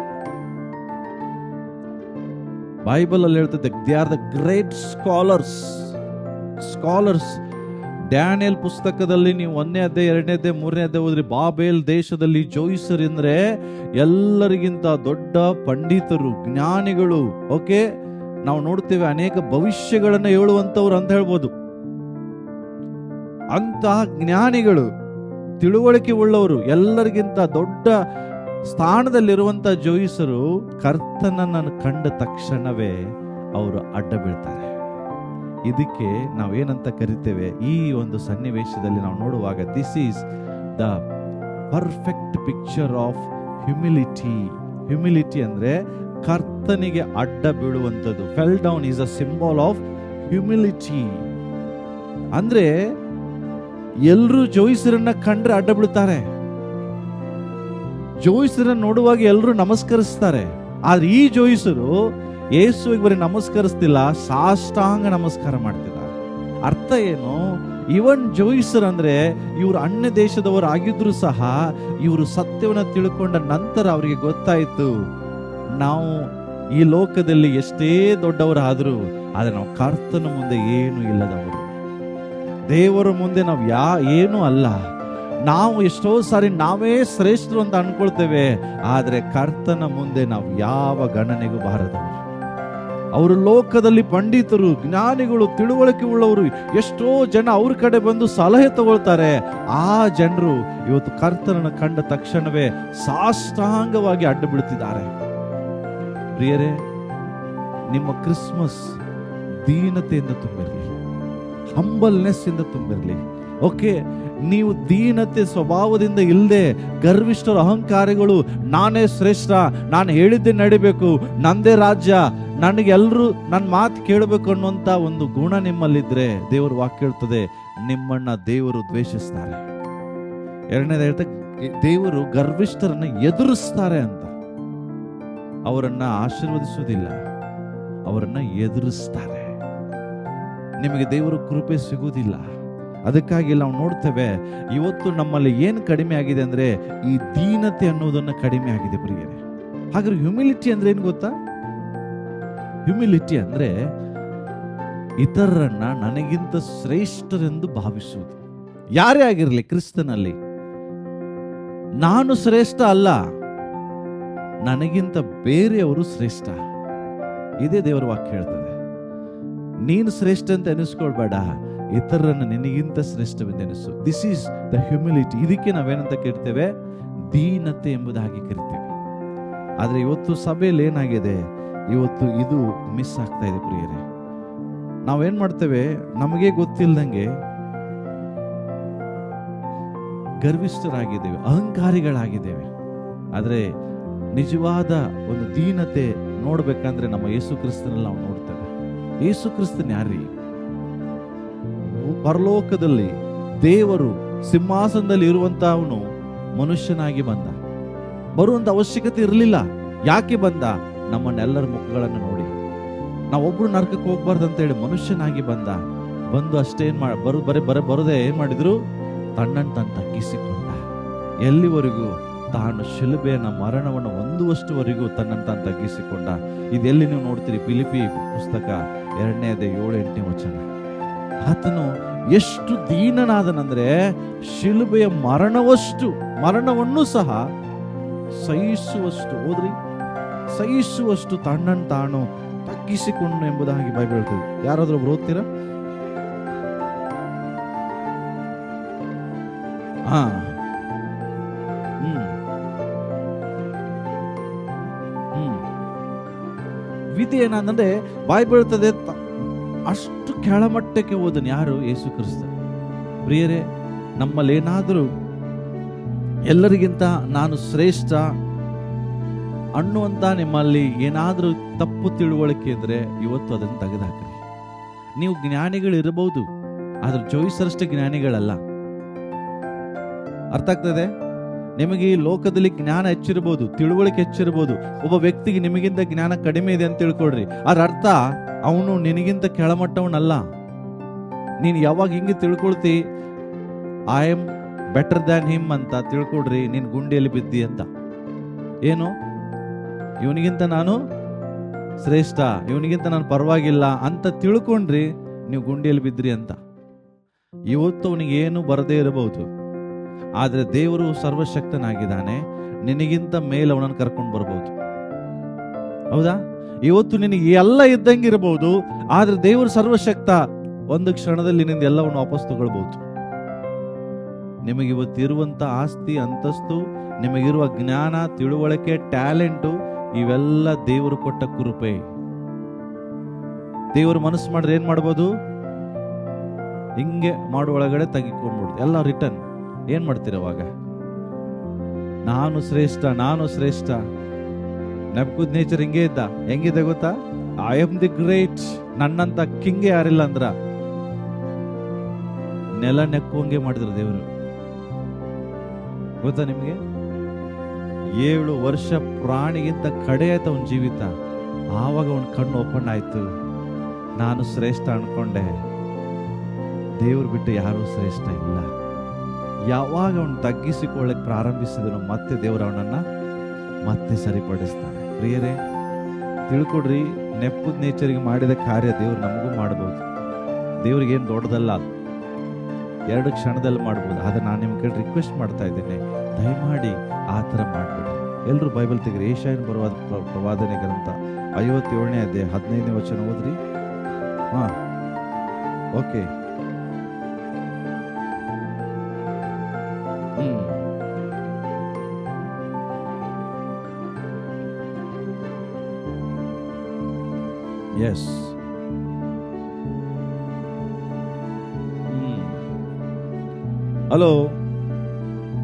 ಬೈಬಲ್ ಅಲ್ಲಿ ಹೇಳ್ತದೆ, they are the great scholars. Daniel ಪುಸ್ತಕದಲ್ಲಿ ನೀವು 1ನೇ ಅಧ್ಯಾಯ 2ನೇ ಅಧ್ಯಾಯ 3ನೇ ಅಧ್ಯಾಯ ಓದ್ರಿ, ಬಾಬೇಲ್ ದೇಶದಲ್ಲಿ ಜೋಯಿಸರ್ ಅಂದ್ರೆ ಎಲ್ಲರಿಗಿಂತ ದೊಡ್ಡ ಪಂಡಿತರು, ಜ್ಞಾನಿಗಳು. ಓಕೆ, ನಾವು ನೋಡ್ತೇವೆ ಅನೇಕ ಭವಿಷ್ಯಗಳನ್ನ ಹೇಳುವಂತವ್ರು ಅಂತ ಹೇಳ್ಬೋದು. ಅಂತ ಜ್ಞಾನಿಗಳು, ತಿಳುವಳಿಕೆ ಉಳ್ಳವರು, ಎಲ್ಲರಿಗಿಂತ ದೊಡ್ಡ ಸ್ಥಾನದಲ್ಲಿರುವಂತ ಜೋಯಿಸರು ಕರ್ತನನ್ನು ಕಂಡ ತಕ್ಷಣವೇ ಅವರು ಅಡ್ಡ ಬೀಳ್ತಾರೆ. ಇದಕ್ಕೆ ನಾವೇನಂತ ಕರಿತೇವೆ? ಈ ಒಂದು ಸನ್ನಿವೇಶದಲ್ಲಿ ನಾವು ನೋಡುವಾಗ, this is the perfect picture of humility ಅಂದ್ರೆ ಕರ್ತನಿಗೆ ಅಡ್ಡ ಬೀಳುವಂಥದ್ದು. Fell down is a symbol of humility. ಅಂದ್ರೆ ಎಲ್ರು ಜೋಯಿಸರನ್ನ ಕಂಡ್ರೆ ಅಡ್ಡ ಬೀಳ್ತಾರೆ, ಜೋಯಿಸರನ್ನ ನೋಡುವಾಗ ಎಲ್ಲರೂ ನಮಸ್ಕರಿಸ್ತಾರೆ. ಆದ್ರೆ ಈ ಜೋಯಿಸರು ಯೇಸುವಿಗೆ ಬರೀ ನಮಸ್ಕರಿಸ್ತಿಲ್ಲ, ಸಾಷ್ಟಾಂಗ ನಮಸ್ಕಾರ ಮಾಡ್ತಿದ್ದಾರೆ. ಅರ್ಥ ಏನು? ಇವನ್ ಜೋಯಿಸರ್ ಅಂದ್ರೆ ಇವರು ಅನ್ಯ ದೇಶದವರು ಆಗಿದ್ರು ಸಹ ಇವರು ಸತ್ಯವನ್ನ ತಿಳ್ಕೊಂಡ ನಂತರ ಅವರಿಗೆ ಗೊತ್ತಾಯ್ತು, ನಾವು ಈ ಲೋಕದಲ್ಲಿ ಎಷ್ಟೇ ದೊಡ್ಡವರಾದ್ರು ಆದ್ರೆ ನಾವು ಕರ್ತನ ಮುಂದೆ ಏನು ಇಲ್ಲದವರು, ದೇವರ ಮುಂದೆ ನಾವು ಏನೂ ಅಲ್ಲ. ನಾವು ಎಷ್ಟೋ ಸಾರಿ ನಾವೇ ಶ್ರೇಷ್ಠರು ಅಂತ ಅನ್ಕೊಳ್ತೇವೆ, ಆದ್ರೆ ಕರ್ತನ ಮುಂದೆ ನಾವು ಯಾವ ಗಣನೆಗೂ ಬಾರದವರು. ಅವರು ಲೋಕದಲ್ಲಿ ಪಂಡಿತರು, ಜ್ಞಾನಿಗಳು, ತಿಳುವಳಿಕೆ ಉಳ್ಳವರು, ಎಷ್ಟೋ ಜನ ಅವ್ರ ಕಡೆ ಬಂದು ಸಲಹೆ ತಗೊಳ್ತಾರೆ. ಆ ಜನರು ಇವತ್ತು ಕರ್ತನನ್ನು ಕಂಡ ತಕ್ಷಣವೇ ಸಾಷ್ಟಾಂಗವಾಗಿ ಅಡ್ಡ ಬೀಳ್ತಿದ್ದಾರೆ. ಪ್ರಿಯರೇ, ನಿಮ್ಮ ಕ್ರಿಸ್ಮಸ್ ದೀನತೆಯಿಂದ ತುಂಬಿರಲಿ, ಹಂಬಲ್ನೆಸ್ ಇಂದ ತುಂಬಿರಲಿ. ಓಕೆ, ನೀವು ದೀನತೆ ಸ್ವಭಾವದಿಂದ ಇಲ್ಲದೆ ಗರ್ವಿಷ್ಠರು, ಅಹಂಕಾರಿಗಳು, ನಾನೇ ಶ್ರೇಷ್ಠ, ನಾನು ಹೇಳಿದ್ದೆ ನಡಿಬೇಕು, ನಂದೇ ರಾಜ್ಯ, ನನಗೆಲ್ಲರೂ ನನ್ನ ಮಾತು ಕೇಳಬೇಕು ಅನ್ನುವಂತ ಒಂದು ಗುಣ ನಿಮ್ಮಲ್ಲಿದ್ರೆ ದೇವರು ವಾಕ್ಯ ಹೇಳ್ತದೆ, ನಿಮ್ಮನ್ನ ದೇವರು ದ್ವೇಷಿಸ್ತಾರೆ. 2ನೇದು ಹೇಳ್ತಾ, ದೇವರು ಗರ್ವಿಷ್ಠರನ್ನ ಎದುರಿಸ್ತಾರೆ ಅಂತ. ಅವರನ್ನ ಆಶೀರ್ವದಿಸುವುದಿಲ್ಲ, ಅವರನ್ನ ಎದುರಿಸ್ತಾರೆ. ನಿಮಗೆ ದೇವರ ಕೃಪೆ ಸಿಗುವುದಿಲ್ಲ. ಅದಕ್ಕಾಗಿ ನಾವು ನೋಡ್ತೇವೆ, ಇವತ್ತು ನಮ್ಮಲ್ಲಿ ಏನು ಕಡಿಮೆ ಆಗಿದೆ ಅಂದ್ರೆ ಈ ದೀನತೆ ಅನ್ನೋದನ್ನ ಕಡಿಮೆ ಆಗಿದೆ ಪ್ರಿಯರೇ. ಹಾಗಾದ್ರೆ ಹ್ಯುಮಿಲಿಟಿ ಅಂದ್ರೆ ಏನು ಗೊತ್ತಾ? ಹ್ಯುಮಿಲಿಟಿ ಅಂದ್ರೆ ಇತರರನ್ನ ನನಗಿಂತ ಶ್ರೇಷ್ಠರೆಂದು ಭಾವಿಸುವುದು. ಯಾರೇ ಆಗಿರಲಿ, ಕ್ರಿಸ್ತನಲ್ಲಿ ನಾನು ಶ್ರೇಷ್ಠ ಅಲ್ಲ, ನನಗಿಂತ ಬೇರೆಯವರು ಶ್ರೇಷ್ಠ. ಇದೇ ದೇವರ ವಾಕ್ಯ ಹೇಳ್ತದೆ. ನೀನು ಶ್ರೇಷ್ಠ ಅಂತ ಎನಿಸ್ಕೊಳ್ಬೇಡ, ಇತರರನ್ನು ನಿನಗಿಂತ ಶ್ರೇಷ್ಠವೆಂದು ಎನಿಸು. This is the humility. ಇದಕ್ಕೆ ನಾವೇನಂತ ಕರಿತೇವೆ? ದೀನತೆ ಎಂಬುದಾಗಿ ಕರಿತೇವೆ. ಆದ್ರೆ ಇವತ್ತು ಸಭೆಯಲ್ಲಿ ಏನಾಗಿದೆ, ಇವತ್ತು ಇದು ಮಿಸ್ ಆಗ್ತಾ ಇದೆ ಪ್ರಿಯರೇ. ನಾವೇನ್ ಮಾಡ್ತೇವೆ, ನಮಗೆ ಗೊತ್ತಿಲ್ಲದಂಗೆ ಗರ್ವಿಷ್ಠರಾಗಿದ್ದೇವೆ, ಅಹಂಕಾರಿಗಳಾಗಿದ್ದೇವೆ. ಆದ್ರೆ ನಿಜವಾದ ಒಂದು ದೀನತೆ ನೋಡ್ಬೇಕಂದ್ರೆ ನಮ್ಮ ಯೇಸು ಕ್ರಿಸ್ತನಲ್ಲಿ ನಾವು ನೋಡ್ತೇವೆ. ಯೇಸು ಕ್ರಿಸ್ತನ್ ಯಾರೀ? ಪರಲೋಕದಲ್ಲಿ ದೇವರು ಸಿಂಹಾಸನದಲ್ಲಿ ಇರುವಂತ ಅವನು ಮನುಷ್ಯನಾಗಿ ಬಂದ. ಬರುವಂತ ಅವಶ್ಯಕತೆ ಇರಲಿಲ್ಲ. ಯಾಕೆ ಬಂದ? ನಮ್ಮನ್ನೆಲ್ಲರ ಮುಖಗಳನ್ನು ನೋಡಿ, ನಾವೊಬ್ರು ನರಕಕ್ಕೆ ಹೋಗ್ಬಾರ್ದು ಅಂತ ಹೇಳಿ ಮನುಷ್ಯನಾಗಿ ಬಂದು ಅಷ್ಟೇ ಬರದೆ ಏನ್ ಮಾಡಿದ್ರು? ತನ್ನನ್ನು ತಾನು ತಗ್ಗಿಸಿಕೊಂಡ. ಎಲ್ಲಿವರೆಗೂ? ತಾನು ಶಿಲುಬೆಯನ್ನ ಮರಣವನ್ನು ಹೊಂದುವಷ್ಟುವರೆಗೂ ತನ್ನನ್ನು ತಾನು ತಗ್ಗಿಸಿಕೊಂಡ. ಇದೆಲ್ಲಿ ನೀವು ನೋಡ್ತೀರಿ? ಫಿಲಿಪಿ ಪುಸ್ತಕ 2ನೇ ಅಧ್ಯಾಯ 7-8ನೇ ವಚನ. ಆತನು ಎಷ್ಟು ದೀನನಾದನಂದ್ರೆ ಶಿಲುಬೆಯ ಮರಣವನ್ನು ಸಹ ಸಹಿಸುವಷ್ಟು, ಹೋದ್ರಿ, ಸಹಿಸುವಷ್ಟು ತನ್ನನ್ನು ತಾನು ತಗ್ಗಿಸಿಕೊಂಡು ಎಂಬುದಾಗಿ ಬೈಬಲ್ ಹೇಳ್ತದೆ. ಯಾರಾದ್ರೂ ಒಬ್ರು ಓದ್ತೀರಾ? ವಿಧಿ ಏನಂದ್ರೆ ಬೈಬಲ್ ಹೇಳ್ತದೆ, ಅಷ್ಟು ಕೆಳಮಟ್ಟಕ್ಕೆ ಹೋದನು. ಯಾರು? ಯೇಸು ಕ್ರಿಸ್ತ. ಪ್ರಿಯರೇ, ನಮ್ಮಲ್ಲಿ ಏನಾದರೂ ಎಲ್ಲರಿಗಿಂತ ನಾನು ಶ್ರೇಷ್ಠ ಅನ್ನುವಂತ ನಿಮ್ಮಲ್ಲಿ ಏನಾದರೂ ತಪ್ಪು ತಿಳುವಳಿಕೆ ಇದ್ರೆ ಇವತ್ತು ಅದನ್ನು ತೆಗೆದುಹಾಕ್ರಿ. ನೀವು ಜ್ಞಾನಿಗಳು ಇರಬಹುದು, ಆದ್ರೆ ಜೋಯಿಸರಷ್ಟು ಜ್ಞಾನಿಗಳಲ್ಲ. ಅರ್ಥ ಆಗ್ತದೆ? ನಿಮಗೆ ಈ ಲೋಕದಲ್ಲಿ ಜ್ಞಾನ ಹೆಚ್ಚಿರಬಹುದು, ತಿಳುವಳಿಕೆ ಹೆಚ್ಚಿರಬಹುದು. ಒಬ್ಬ ವ್ಯಕ್ತಿಗೆ ನಿಮಗಿಂತ ಜ್ಞಾನ ಕಡಿಮೆ ಇದೆ ಅಂತ ತಿಳ್ಕೊಳ್ರಿ, ಅದ್ರ ಅರ್ಥ ಅವನು ನಿನಗಿಂತ ಕೆಳಮಟ್ಟವನಲ್ಲ. ನೀನು ಯಾವಾಗ ಹಿಂಗೆ ತಿಳ್ಕೊಳ್ತಿ, I am better than him ಅಂತ ತಿಳ್ಕೊಡ್ರಿ, ನೀನು ಗುಂಡಿಯಲ್ಲಿ ಬಿದ್ದಿ ಅಂತ. ಏನು? ಇವನಿಗಿಂತ ನಾನು ಶ್ರೇಷ್ಠ, ಇವನಿಗಿಂತ ನಾನು ಪರವಾಗಿಲ್ಲ ಅಂತ ತಿಳ್ಕೊಂಡ್ರಿ, ನೀವು ಗುಂಡಿಯಲ್ಲಿ ಬಿದ್ರಿ ಅಂತ. ಇವತ್ತು ಅವನಿಗೆ ಏನು ಬರದೇ ಇರಬಹುದು, ಆದ್ರೆ ದೇವರು ಸರ್ವಶಕ್ತನಾಗಿದ್ದಾನೆ. ನಿನಗಿಂತ ಮೇಲೆ ಅವನನ್ನು ಕರ್ಕೊಂಡು ಬರ್ಬೋದು. ಹೌದಾ? ಇವತ್ತು ನಿನಗೆ ಎಲ್ಲ ಇದ್ದಂಗಿರಬಹುದು, ಆದ್ರೆ ದೇವರು ಸರ್ವಶಕ್ತ. ಒಂದು ಕ್ಷಣದಲ್ಲಿ ನಿಂದ ಎಲ್ಲವನ್ನು ವಾಪಸ್ ತಗೊಳ್ಬಹುದು. ನಿಮಗೆ ಇವತ್ತಿರುವಂತ ಆಸ್ತಿ, ಅಂತಸ್ತು, ನಿಮಗಿರುವ ಜ್ಞಾನ, ತಿಳುವಳಿಕೆ, ಟ್ಯಾಲೆಂಟು, ಇವೆಲ್ಲ ದೇವರು ಕೊಟ್ಟ ಕೃಪೆ. ದೇವರು ಮನಸ್ಸು ಮಾಡಿದ್ರೆ ಏನ್ ಮಾಡ್ಬೋದು? ಹಿಂಗೆ ಮಾಡುವೊಳಗಡೆ ತೆಗಿಕೊಂಡ್ಬಿಡ್ದು, ಎಲ್ಲ ರಿಟರ್ನ್. ಏನ್ ಮಾಡ್ತೀರ ಅವಾಗ? ನಾನು ಶ್ರೇಷ್ಠ. ನೆಬೂಕದ್ನೆಚ್ಚರ್ ಹಿಂಗೆ ಇದ್ದ. ಹೆಂಗಿದೆ ಗೊತ್ತಾ? ಐ ಆಮ್ ದಿ ಗ್ರೇಟ್, ನನ್ನಂತ ಕಿಂಗೆ ಯಾರಿಲ್ಲ ಅಂದ್ರ. ನೆಲ ನೆಕ್ಕುವಂಗೆ ಮಾಡಿದ್ರು ದೇವರು. ಗೊತ್ತಾ ನಿಮ್ಗೆ? 7 ವರ್ಷ ಪ್ರಾಣಿಗಿಂತ ಕಡೆ ಆಯ್ತು ಅವನ ಜೀವಿತ. ಆವಾಗ ಅವನ ಕಣ್ಣು ಓಪನ್ ಆಯ್ತು. ನಾನು ಶ್ರೇಷ್ಠ ಅನ್ಕೊಂಡೆ, ದೇವ್ರು ಬಿಟ್ಟು ಯಾರೂ ಶ್ರೇಷ್ಠ ಇಲ್ಲ. ಯಾವಾಗ ಅವನು ತಗ್ಗಿಸಿಕೊಳ್ಳಕ್ಕೆ ಪ್ರಾರಂಭಿಸಿದನು, ಮತ್ತೆ ದೇವರು ಅವನನ್ನ ಮತ್ತೆ ಸರಿಪಡಿಸ್ತಾನೆ. ಪ್ರಿಯರೇ, ತಿಳ್ಕೊಡ್ರಿ, ನೆಬೂಕದ್ನೆಚ್ಚರಿಗೆ ಮಾಡಿದ ಕಾರ್ಯ ದೇವ್ರು ನಮಗೂ ಮಾಡಬಹುದು. ದೇವ್ರಿಗೇನು ದೊಡ್ಡದಲ್ಲ, 2 ಕ್ಷಣದಲ್ಲಿ ಮಾಡ್ಬೋದು. ಆದ್ರೆ ನಾನು ನಿಮ್ಗೆ ರಿಕ್ವೆಸ್ಟ್ ಮಾಡ್ತಾ ಇದ್ದೇನೆ, ದಯಮಾಡಿ ಆ ಥರ ಮಾಡ್ಬೇಡಿ. ಎಲ್ಲರೂ ಬೈಬಲ್ ತೆಗ್ರಿ. ಯೆಶಾಯನ ಬರುವ ಪ್ರವಾದನೆ ಗ್ರಂಥ 57ನೇ ಅಧ್ಯಾಯ 15ನೇ ವಚನ ಓದ್ರಿ. ಓಕೆ. ಎಸ್. ಹಲೋ,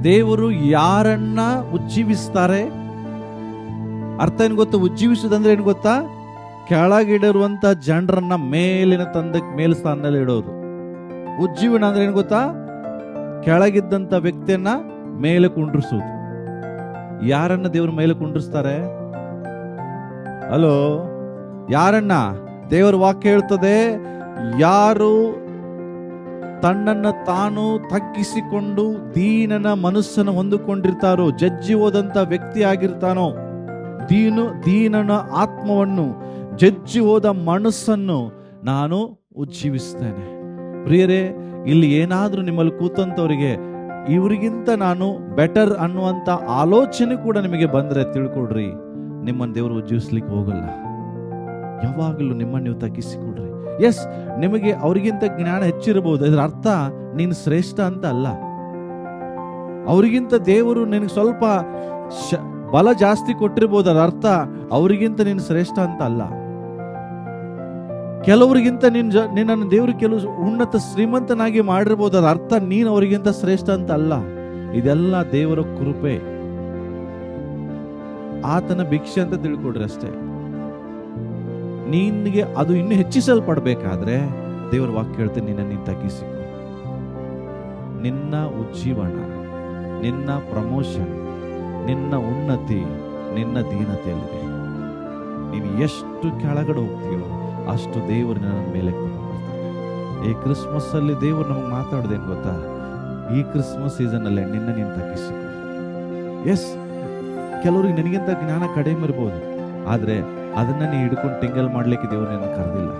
ದೇವರು ಯಾರನ್ನ ಉಜ್ಜೀವಿಸ್ತಾರೆ? ಅರ್ಥ ಏನ್ ಗೊತ್ತಾ? ಉಜ್ಜೀವಿಸುವುದಂದ್ರೆ ಏನ್ ಗೊತ್ತಾ? ಕೆಳಗಿಡಿರುವಂತ ಜನರನ್ನ ಮೇಲಿನ ಮೇಲ್ ಸ್ಥಾನದಲ್ಲಿ ಇಡೋದು. ಉಜ್ಜೀವನ ಅಂದ್ರೆ ಏನ್ ಗೊತ್ತಾ? ಕೆಳಗಿದ್ದಂತ ವ್ಯಕ್ತಿಯನ್ನ ಮೇಲೆ ಕುಂಡ್ರಿಸುವುದು. ಯಾರನ್ನ ದೇವ್ರ ಮೇಲೆ ಕುಂಡ್ರಿಸ್ತಾರೆ? ಹಲೋ, ಯಾರನ್ನ? ದೇವರ ವಾಕ್ಯ ಹೇಳ್ತದೆ, ಯಾರು ತನ್ನನ್ನು ತಾನು ತಗ್ಗಿಸಿಕೊಂಡು ದೀನನ ಮನಸ್ಸನ್ನು ಹೊಂದಿಕೊಂಡಿರ್ತಾರೋ, ಜಜ್ಜಿ ಹೋದಂತ ವ್ಯಕ್ತಿ ಆಗಿರ್ತಾನೋ, ದೀನನ ಆತ್ಮವನ್ನು, ಜಜ್ಜಿ ಹೋದ ಮನಸ್ಸನ್ನು ನಾನು ಉಜ್ಜೀವಿಸ್ತೇನೆ. ಪ್ರಿಯರೇ, ಇಲ್ಲಿ ಏನಾದ್ರೂ ನಿಮ್ಮಲ್ಲಿ ಕೂತಂತವರಿಗೆ ಇವರಿಗಿಂತ ನಾನು ಬೆಟರ್ ಅನ್ನುವಂತ ಆಲೋಚನೆ ಕೂಡ ನಿಮಗೆ ಬಂದ್ರೆ ತಿಳ್ಕೊಡ್ರಿ, ನಿಮ್ಮನ್ನು ದೇವರು ಉಜ್ಜೀವಿಸ್ಲಿಕ್ಕೆ ಹೋಗಲ್ಲ. ಯಾವಾಗಲೂ ನಿಮ್ಮನ್ನು ನೀವು ತಗ್ಗಿಸಿಕೊಡ್ರಿ. ಎಸ್, ನಿಮಗೆ ಅವರಿಗಿಂತ ಜ್ಞಾನ ಹೆಚ್ಚಿರಬಹುದು, ಇದರ ಅರ್ಥ ನೀನು ಶ್ರೇಷ್ಠ ಅಂತ ಅಲ್ಲ. ಅವರಿಗಿಂತ ದೇವರು ನಿನಗೆ ಸ್ವಲ್ಪ ಬಲ ಜಾಸ್ತಿ ಕೊಟ್ಟಿರ್ಬೋದು, ಅದರ ಅರ್ಥ ಅವರಿಗಿಂತ ನೀನು ಶ್ರೇಷ್ಠ ಅಂತ ಅಲ್ಲ. ಕೆಲವರಿಗಿಂತ ನಿನ್ನನ್ನು ದೇವರು ಕೆಲವು ಉನ್ನತ ಶ್ರೀಮಂತನಾಗಿ ಮಾಡಿರ್ಬೋದು, ಅದರ ಅರ್ಥ ನೀನು ಅವರಿಗಿಂತ ಶ್ರೇಷ್ಠ ಅಂತ ಅಲ್ಲ. ಇದೆಲ್ಲ ದೇವರ ಕೃಪೆ, ಆತನ ಭಿಕ್ಷೆ ಅಂತ ತಿಳ್ಕೊಡ್ರಿ ಅಷ್ಟೇ. ನಿನ್ಗೆ ಅದು ಇನ್ನೂ ಹೆಚ್ಚಿಸಲ್ಪಡ್ಬೇಕಾದ್ರೆ ದೇವರ ವಾಕ್ಯ ಹೇಳ್ತೇನೆ, ನೀನು ತಗ್ಗಿಸಿಕೊ. ನಿನ್ನ ಉಜ್ಜೀವನ, ನಿನ್ನ ಪ್ರಮೋಷನ್, ನಿನ್ನ ಉನ್ನತಿ ನಿನ್ನ ದೀನತೆಯಲ್ಲಿದೆ. ನೀನು ಎಷ್ಟು ಕೆಳಗಡೆ ಹೋಗ್ತೀಯೋ ಅಷ್ಟು ದೇವರು ನನ್ನ ಮೇಲೆ ಬರ್ತಾನೆ. ಈ ಕ್ರಿಸ್ಮಸ್ ಅಲ್ಲಿ ದೇವರು ನಮಗೆ ಮಾತಾಡೋದೇನು ಗೊತ್ತಾ? ಈ ಕ್ರಿಸ್ಮಸ್ ಸೀಸನ್ ಅಲ್ಲೇ ನೀನು ತಗ್ಗಿಸಿಕೊ. ಎಸ್, ಕೆಲವರಿಗೆ ನಿನಗಿಂತ ಜ್ಞಾನ ಕಡಿಮೆ ಇರ್ಬೋದು, ಆದ್ರೆ ಅದನ್ನ ನೀ ಹಿಡ್ಕೊಂಡು ಟಿಂಗಲ್ ಮಾಡ್ಲಿಕ್ಕೆ ದೇವ್ರು ನಿನ್ನ ಕರೆದಿಲ್ಲ.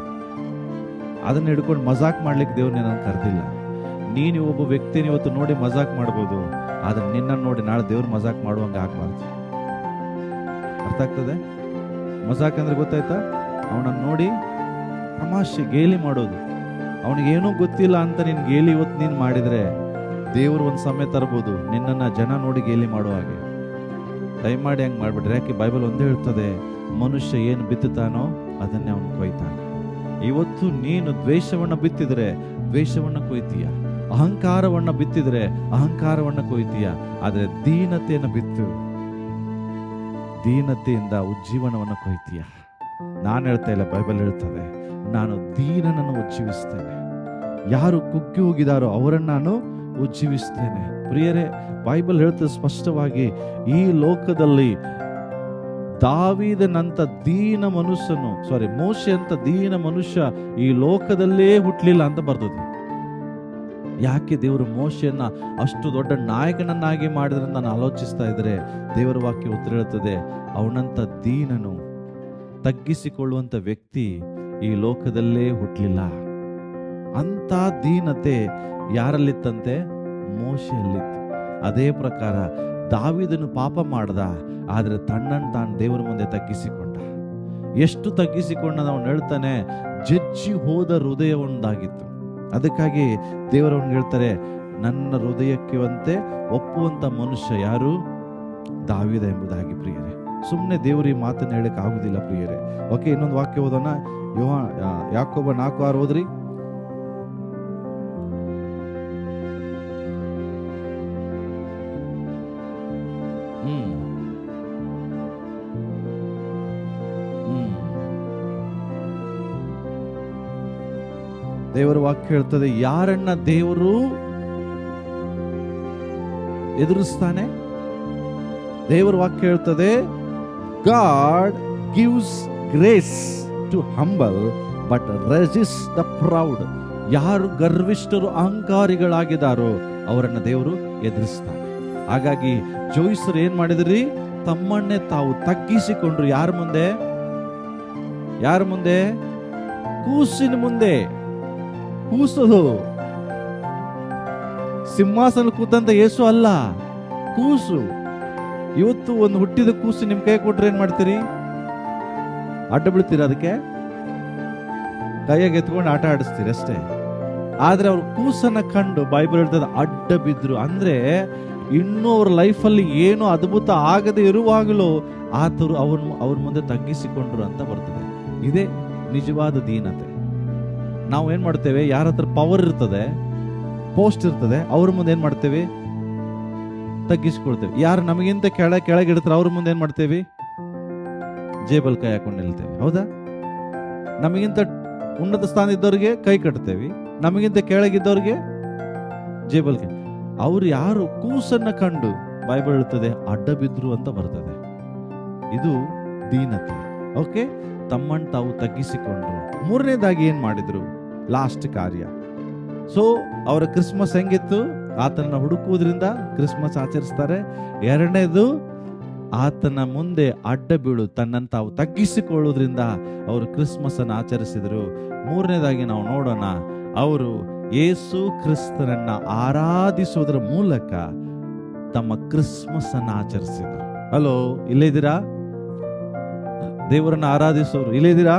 ಅದನ್ನ ಹಿಡ್ಕೊಂಡು ಮಜಾಕ್ ಮಾಡ್ಲಿಕ್ಕೆ ದೇವ್ರು ನಿನ್ನ ಕರೆದಿಲ್ಲ. ನೀನು ಒಬ್ಬ ವ್ಯಕ್ತಿನ ಇವತ್ತು ನೋಡಿ ಮಜಾಕ್ ಮಾಡ್ಬೋದು, ಆದ್ರೆ ನಿನ್ನ ನೋಡಿ ನಾಳೆ ದೇವ್ರು ಮಜಾಕ್ ಮಾಡುವಂಗೆ ಆಗ್ಬಾರ್ದು. ಅರ್ಥ ಆಗ್ತದೆ? ಮಜಾಕ್ ಅಂದ್ರೆ ಗೊತ್ತಾಯ್ತಾ? ಅವನನ್ನ ನೋಡಿ ತಮಾಷೆ ಗೇಲಿ ಮಾಡೋದು. ಅವನಿಗೇನೂ ಗೊತ್ತಿಲ್ಲ ಅಂತ ನೀನು ಗೇಲಿ ಇವತ್ತು ನೀನು ಮಾಡಿದ್ರೆ ದೇವ್ರು ಒಂದು ಸಮಯ ತರ್ಬೋದು ನಿನ್ನನ್ನು ಜನ ನೋಡಿ ಗೇಲಿ ಮಾಡೋ ಹಾಗೆ. ದಯಮಾಡಿ ಹಂಗೆ ಮಾಡ್ಬಿಡ್ರಿ. ಯಾಕೆ ಬೈಬಲ್ ಒಂದೇ ಹೇಳ್ತದೆ, ಮನುಷ್ಯ ಏನು ಬಿತ್ತುತ್ತಾನೋ ಅದನ್ನೇ ಅವನು ಕೊಯ್ತಾನೆ. ಇವತ್ತು ನೀನು ದ್ವೇಷವನ್ನ ಬಿತ್ತಿದ್ರೆ ದ್ವೇಷವನ್ನ ಕೊಯ್ತೀಯ, ಅಹಂಕಾರವನ್ನ ಬಿತ್ತಿದ್ರೆ ಅಹಂಕಾರವನ್ನ ಕೊಯ್ತೀಯ. ಆದ್ರೆ ದೀನತೆಯನ್ನು ಬಿತ್ತು ದೀನತೆಯಿಂದ ಉಜ್ಜೀವನವನ್ನು ಕೊಯ್ತೀಯ. ನಾನು ಹೇಳ್ತಾ ಇಲ್ಲ, ಬೈಬಲ್ ಹೇಳ್ತದೆ, ನಾನು ದೀನನನ್ನು ಉಜ್ಜೀವಿಸ್ತೇನೆ. ಯಾರು ಕುಗ್ಗಿ ಹೋಗಿದಾರೋ ಅವರನ್ನು ನಾನು ಉಜ್ಜೀವಿಸ್ತೇನೆ. ಪ್ರಿಯರೇ, ಬೈಬಲ್ ಹೇಳ್ತದೆ ಸ್ಪಷ್ಟವಾಗಿ, ಈ ಲೋಕದಲ್ಲಿ ದಾವೀದನಂತ ದೀನ ಮನುಷ್ಯನು, ಮೋಶೆ ಅಂತ ದೀನ ಮನುಷ್ಯ ಈ ಲೋಕದಲ್ಲೇ ಹುಟ್ಟಲಿಲ್ಲ ಅಂತ ಬರ್ತದೆ. ಯಾಕೆ ದೇವರು ಮೋಶೆಯನ್ನ ಅಷ್ಟು ದೊಡ್ಡ ನಾಯಕನನ್ನಾಗಿ ಮಾಡಿದ್ರೆ ನಾನು ಆಲೋಚಿಸ್ತಾ ಇದ್ರೆ ದೇವರ ವಾಕ್ಯ ಉತ್ತರ ಹೇಳ್ತದೆ, ಅವನಂತ ದೀನನು, ತಗ್ಗಿಸಿಕೊಳ್ಳುವಂತ ವ್ಯಕ್ತಿ ಈ ಲೋಕದಲ್ಲೇ ಹುಟ್ಟಲಿಲ್ಲ. ಅಂತ ದೀನತೆ ಯಾರಲ್ಲಿತ್ತಂತೆ? ಮೋಶೆಯಲ್ಲಿತ್ತು. ಅದೇ ಪ್ರಕಾರ ದಾವೀದನು ಪಾಪ ಮಾಡ್ದ, ಆದ್ರೆ ತನ್ನನ್ನು ತಾನು ದೇವರ ಮುಂದೆ ತಗ್ಗಿಸಿಕೊಂಡ. ಎಷ್ಟು ತಗ್ಗಿಸಿಕೊಂಡ ಅವನು ಹೇಳ್ತಾನೆ, ಜಜ್ಜಿ ಹೋದ ಹೃದಯ ಒಂದಾಗಿತ್ತು. ಅದಕ್ಕಾಗಿ ದೇವರವನು ಹೇಳ್ತಾರೆ, ನನ್ನ ಹೃದಯಕ್ಕೆವಂತೆ ಒಪ್ಪುವಂತ ಮನುಷ್ಯ ಯಾರು? ದಾವೀದ ಎಂಬುದಾಗಿ. ಪ್ರಿಯರೇ, ಸುಮ್ಮನೆ ದೇವರು ಈ ಮಾತನ್ನು ಹೇಳಕ್ ಆಗುದಿಲ್ಲ ಪ್ರಿಯರೇ. ಓಕೆ, ಇನ್ನೊಂದು ವಾಕ್ಯ ಓದೋಣ. ಯಾಕೋಬ 4:6 ಓದ್ರಿ. ದೇವರ ವಾಕ್ಯ ಹೇಳ್ತದೆ, ಯಾರನ್ನ ದೇವರು ಎದುರಿಸ್ತಾನೆ? ದೇವರ ವಾಕ್ಯ ಹೇಳ್ತದೆ, God gives grace to humble but resist the proud. ಯಾರು ಗರ್ವಿಷ್ಠರು, ಅಹಂಕಾರಿಗಳಾಗಿದ್ದಾರೋ ಅವರನ್ನ ದೇವರು ಎದುರಿಸ್ತಾನೆ. ಹಾಗಾಗಿ ಜೋಯಿಸರು ಏನ್ ಮಾಡಿದ್ರಿ? ತಮ್ಮನ್ನೇ ತಾವು ತಗ್ಗಿಸಿಕೊಂಡ್ರು. ಯಾರ ಮುಂದೆ? ಯಾರ ಮುಂದೆ? ಕೂಸಿನ ಮುಂದೆ. ಕೂಸು, ಸಿಂಹಾಸನ ಕೂತಂತ ಯೇಸು ಅಲ್ಲ, ಕೂಸು. ಇವತ್ತು ಒಂದು ಹುಟ್ಟಿದ ಕೂಸು ನಿಮ್ ಕೈ ಕೊಟ್ರೆ ಏನ್ ಮಾಡ್ತೀರಿ? ಅಡ್ಡ ಬೀಳ್ತೀರಿ, ಅದಕ್ಕೆ ಕೈಯಾಗ ಎತ್ಕೊಂಡು ಆಟ ಆಡಿಸ್ತೀರಿ ಅಷ್ಟೇ. ಆದ್ರೆ ಅವ್ರ ಕೂಸನ್ನ ಕಂಡು ಬೈಬಲ್ ಹೇಳ್ತದೆ ಅಡ್ಡ ಬಿದ್ರು. ಅಂದ್ರೆ ಇನ್ನೂ ಅವ್ರ ಲೈಫಲ್ಲಿ ಏನು ಅದ್ಭುತ ಆಗದೆ ಇರುವಾಗಲೂ ಆತರು ಅವ್ರ ಮುಂದೆ ತಗ್ಗಿಸಿಕೊಂಡ್ರು ಅಂತ ಬರ್ತದೆ. ಇದೇ ನಿಜವಾದ ದೀನತೆ. ನಾವು ಏನ್ ಮಾಡ್ತೇವೆ? ಯಾರ ಹತ್ರ ಪವರ್ ಇರ್ತದೆ, ಪೋಸ್ಟ್ ಇರ್ತದೆ, ಅವ್ರ ಮುಂದೆ ಏನ್ ಮಾಡ್ತೇವೆ? ತಗ್ಗಿಸ್ಕೊಳ್ತೇವೆ. ಯಾರು ನಮಗಿಂತ ಕೆಳಗಿಡ್ತಾರೆ ಅವ್ರ ಮುಂದೆ ಏನ್ ಮಾಡ್ತೇವೆ? ಜೇಬಲ್ ಕೈ ಹಾಕೊಂಡು ನಿಲ್ತೇವೆ. ಹೌದಾ? ನಮಗಿಂತ ಉನ್ನತ ಸ್ಥಾನ ಇದ್ದವ್ರಿಗೆ ಕೈ ಕಟ್ತೇವೆ, ನಮಗಿಂತ ಕೆಳಗಿದ್ದವ್ರಿಗೆ ಜೇಬಲ್ ಕೈ. ಅವ್ರು ಯಾರು ಕೂಸನ್ನ ಕಂಡು ಬೈಬಲ್ ಹೇಳ್ತದೆ ಅಡ್ಡ ಬಿದ್ರು ಅಂತ ಬರ್ತದೆ. ಇದು ದೀನತೆ. ಓಕೆ, ತಮ್ಮನ್ನು ತಾವು ತಗ್ಗಿಸಿಕೊಂಡ್ರು. ಮೂರನೇದಾಗಿ ಏನ್ ಮಾಡಿದ್ರು? ಲಾಸ್ಟ್ ಕಾರ್ಯ. ಸೊ ಅವರ ಕ್ರಿಸ್ಮಸ್ ಹೆಂಗಿತ್ತು? ಆತನ ಹುಡುಕುವುದರಿಂದ ಕ್ರಿಸ್ಮಸ್ ಆಚರಿಸ್ತಾರೆ. ಎರಡನೇದು, ಆತನ ಮುಂದೆ ಅಡ್ಡ ಬೀಳು, ತನ್ನನ್ನು ತಾವು ತಗ್ಗಿಸಿಕೊಳ್ಳುವುದರಿಂದ ಅವರು ಕ್ರಿಸ್ಮಸ್ ಅನ್ನು ಆಚರಿಸಿದರು. ಮೂರನೇದಾಗಿ ನಾವು ನೋಡೋಣ, ಅವರು ಯೇಸು ಕ್ರಿಸ್ತನನ್ನ ಆರಾಧಿಸುವುದರ ಮೂಲಕ ತಮ್ಮ ಕ್ರಿಸ್ಮಸ್ ಅನ್ನು ಆಚರಿಸಿದರು. ಹಲೋ, ಇಲ್ಲೇ ಇದ್ದೀರಾ? ದೇವರನ್ನ ಆರಾಧಿಸೋರು ಇಲ್ಲೇ ಇದ್ದೀರಾ?